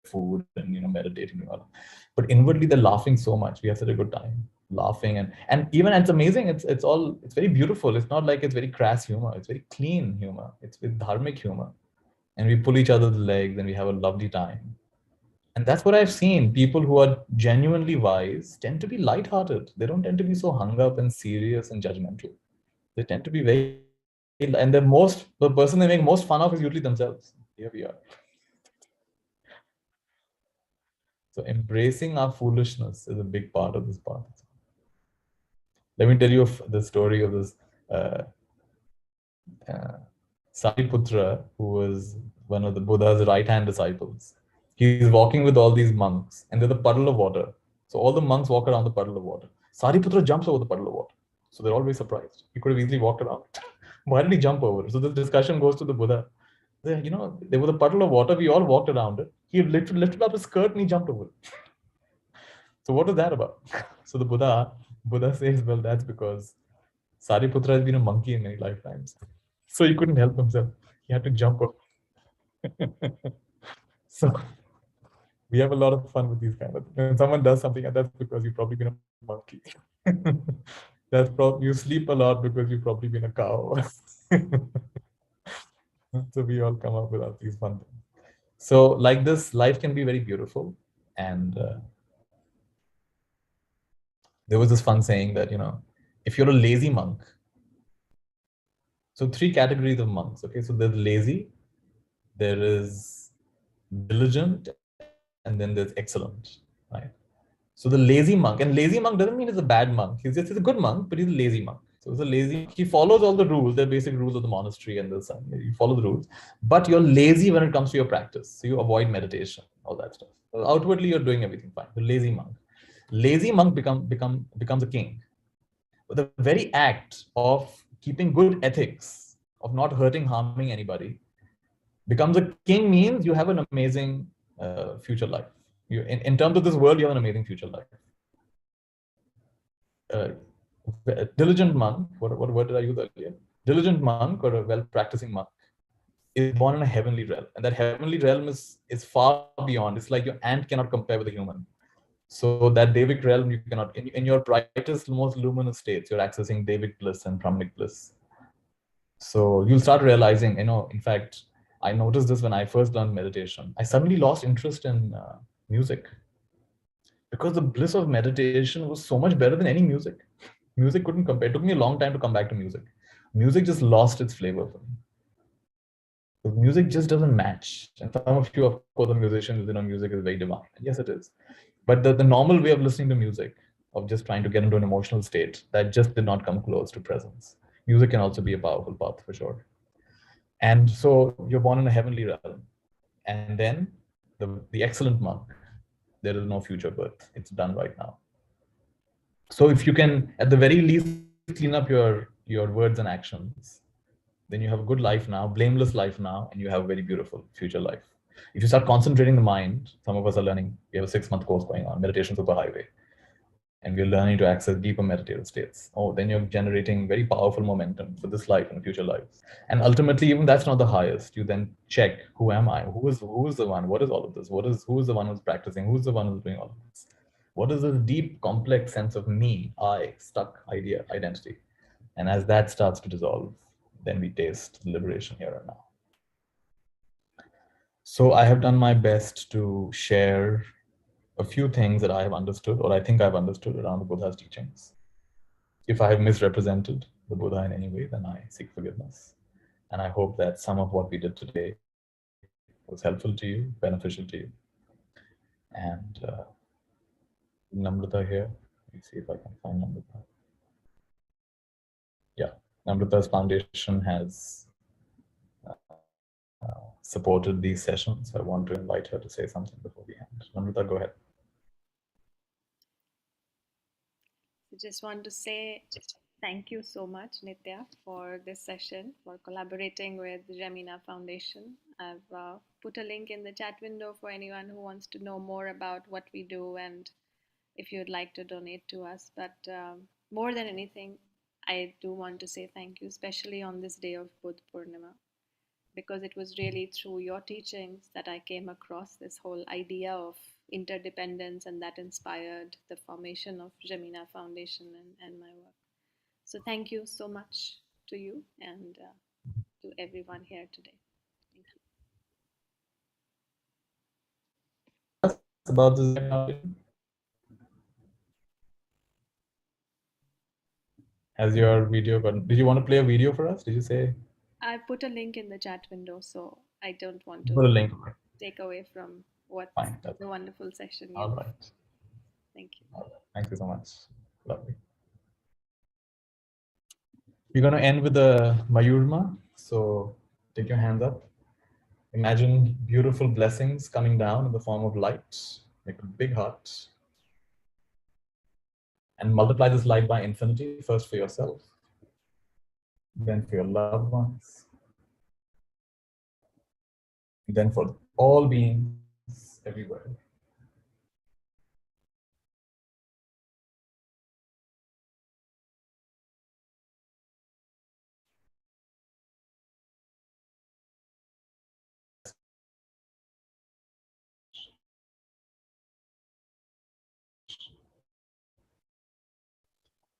food and meditating and all. But inwardly, they're laughing so much. We have such a good time laughing, and even it's amazing. It's very beautiful. It's not like it's very crass humor. It's very clean humor. It's with dharmic humor, and we pull each other's legs and we have a lovely time. And that's what I've seen. People who are genuinely wise tend to be lighthearted. They don't tend to be so hung up and serious and judgmental. They tend to be very, and the person they make most fun of is usually themselves. Here we are. So embracing our foolishness is a big part of this path. Let me tell you the story of this Sariputra, who was one of the Buddha's right-hand disciples. He's walking with all these monks, and there's a puddle of water. So all the monks walk around the puddle of water. Sariputra jumps over the puddle of water. So they're all very surprised. He could have easily walked around. Why did he jump over? So this discussion goes to the Buddha. There was a puddle of water. We all walked around it. He lifted up his skirt and he jumped over it. So what is that about? So the Buddha says, well, that's because Sariputra has been a monkey in many lifetimes. So he couldn't help himself. He had to jump over. So we have a lot of fun with these kind of things. When someone does something, and that's because you've probably been a monkey. You sleep a lot because you've probably been a cow. So we all come up with all these fun things. So like this, life can be very beautiful. And there was this fun saying that, if you're a lazy monk, so 3 categories of monks, okay? So there's lazy, there is diligent, and then there's excellent, right? So the lazy monk, and lazy monk doesn't mean he's a bad monk. He's a good monk, but he's a lazy monk. So he's a lazy, he follows all the rules, the basic rules of the monastery and the sun. You follow the rules, but you're lazy when it comes to your practice. So you avoid meditation, all that stuff. So outwardly, you're doing everything fine. The lazy monk. Lazy monk becomes a king. But the very act of keeping good ethics, of not hurting, harming anybody, becomes a king means you have an amazing future life. In terms of this world, you have an amazing future life. A diligent monk, what word did I use earlier? Diligent monk or a well-practicing monk is born in a heavenly realm. And that heavenly realm is far beyond. It's like your ant cannot compare with a human. So that Devic realm, you cannot, in your brightest, most luminous states, you're accessing Devic bliss and Brahmanic bliss. So you'll start realizing, in fact, I noticed this when I first learned meditation. I suddenly lost interest in music because the bliss of meditation was so much better than any music. Music couldn't compare. It took me a long time to come back to music. Music just lost its flavor for me. The music just doesn't match. And some of you, of course, the musicians, music is very divine. Yes, it is. But the normal way of listening to music, of just trying to get into an emotional state, that just did not come close to presence. Music can also be a powerful path for sure. And so you're born in a heavenly realm. And then the excellent monk, there is no future birth. It's done right now. So if you can, at the very least, clean up your words and actions, then you have a good life now, blameless life now, and you have a very beautiful future life. If you start concentrating the mind, some of us are learning, we have a 6-month course going on, Meditation Superhighway, and we're learning to access deeper meditative states. Oh, then you're generating very powerful momentum for this life and future lives. And ultimately, even that's not the highest. You then check, who am I? Who is the one? What is all of this? Who is the one who's practicing? Who's the one who's doing all of this? What is this deep, complex sense of me, I, stuck idea, identity? And as that starts to dissolve, then we taste liberation here and now. So I have done my best to share a few things that I have understood, or I think I've understood around the Buddha's teachings. If I have misrepresented the Buddha in any way, then I seek forgiveness. And I hope that some of what we did today was helpful to you, beneficial to you. And Namrata here. Let me see if I can find Namrata. Yeah, Namrata's foundation has supported these sessions. I want to invite her to say something before we end. Namrata, go ahead. I just want to say Thank you so much, Nitya, for this session, for collaborating with Jamina Foundation. I've put a link in the chat window for anyone who wants to know more about what we do and if you'd like to donate to us. But more than anything, I do want to say thank you, especially on this day of Buddha Purnima, because it was really through your teachings that I came across this whole idea of interdependence, and that inspired the formation of Jamina Foundation and my work. So thank you so much to you and to everyone here today. Thank you. About this foundation? Has your video gotten? Did you want to play a video for us? Did you say? I put a link in the chat window, so I don't want to Put a link. take away from what's Fine. the wonderful session. All right. Thank you. All right. Thank you so much. Lovely. We're going to end with the Mayurma. So take your hands up. Imagine beautiful blessings coming down in the form of light. Make a big heart. And multiply this light by infinity, first for yourself, then for your loved ones, then for all beings everywhere.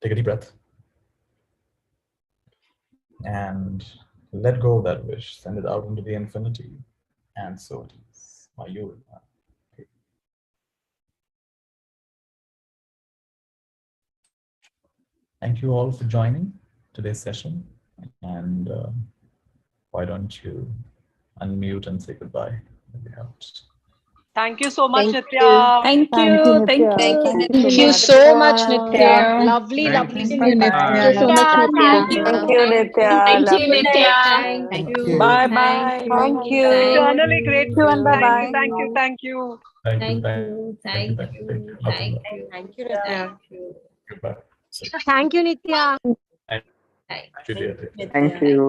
Take a deep breath and let go of that wish. Send it out into the infinity. And so it is. Mayurma. Thank you all for joining today's session. And why don't you unmute and say goodbye? Thank you so much, Thank Nitya. Thank you. Thank you so much, Nitya. Lovely, lovely Thank to you, meet Nitya. Thank you so much, Nitya. Thank you, Nitya. Thank you, Lovely. Nitya. Thank you. Bye bye. Thank you. Eternally Thank you and grateful. bye-bye. Thank you. Thank you. Thank you. Thank you, Nitya. Goodbye. Thank you, Nitya. Thank you, dear. Thank you.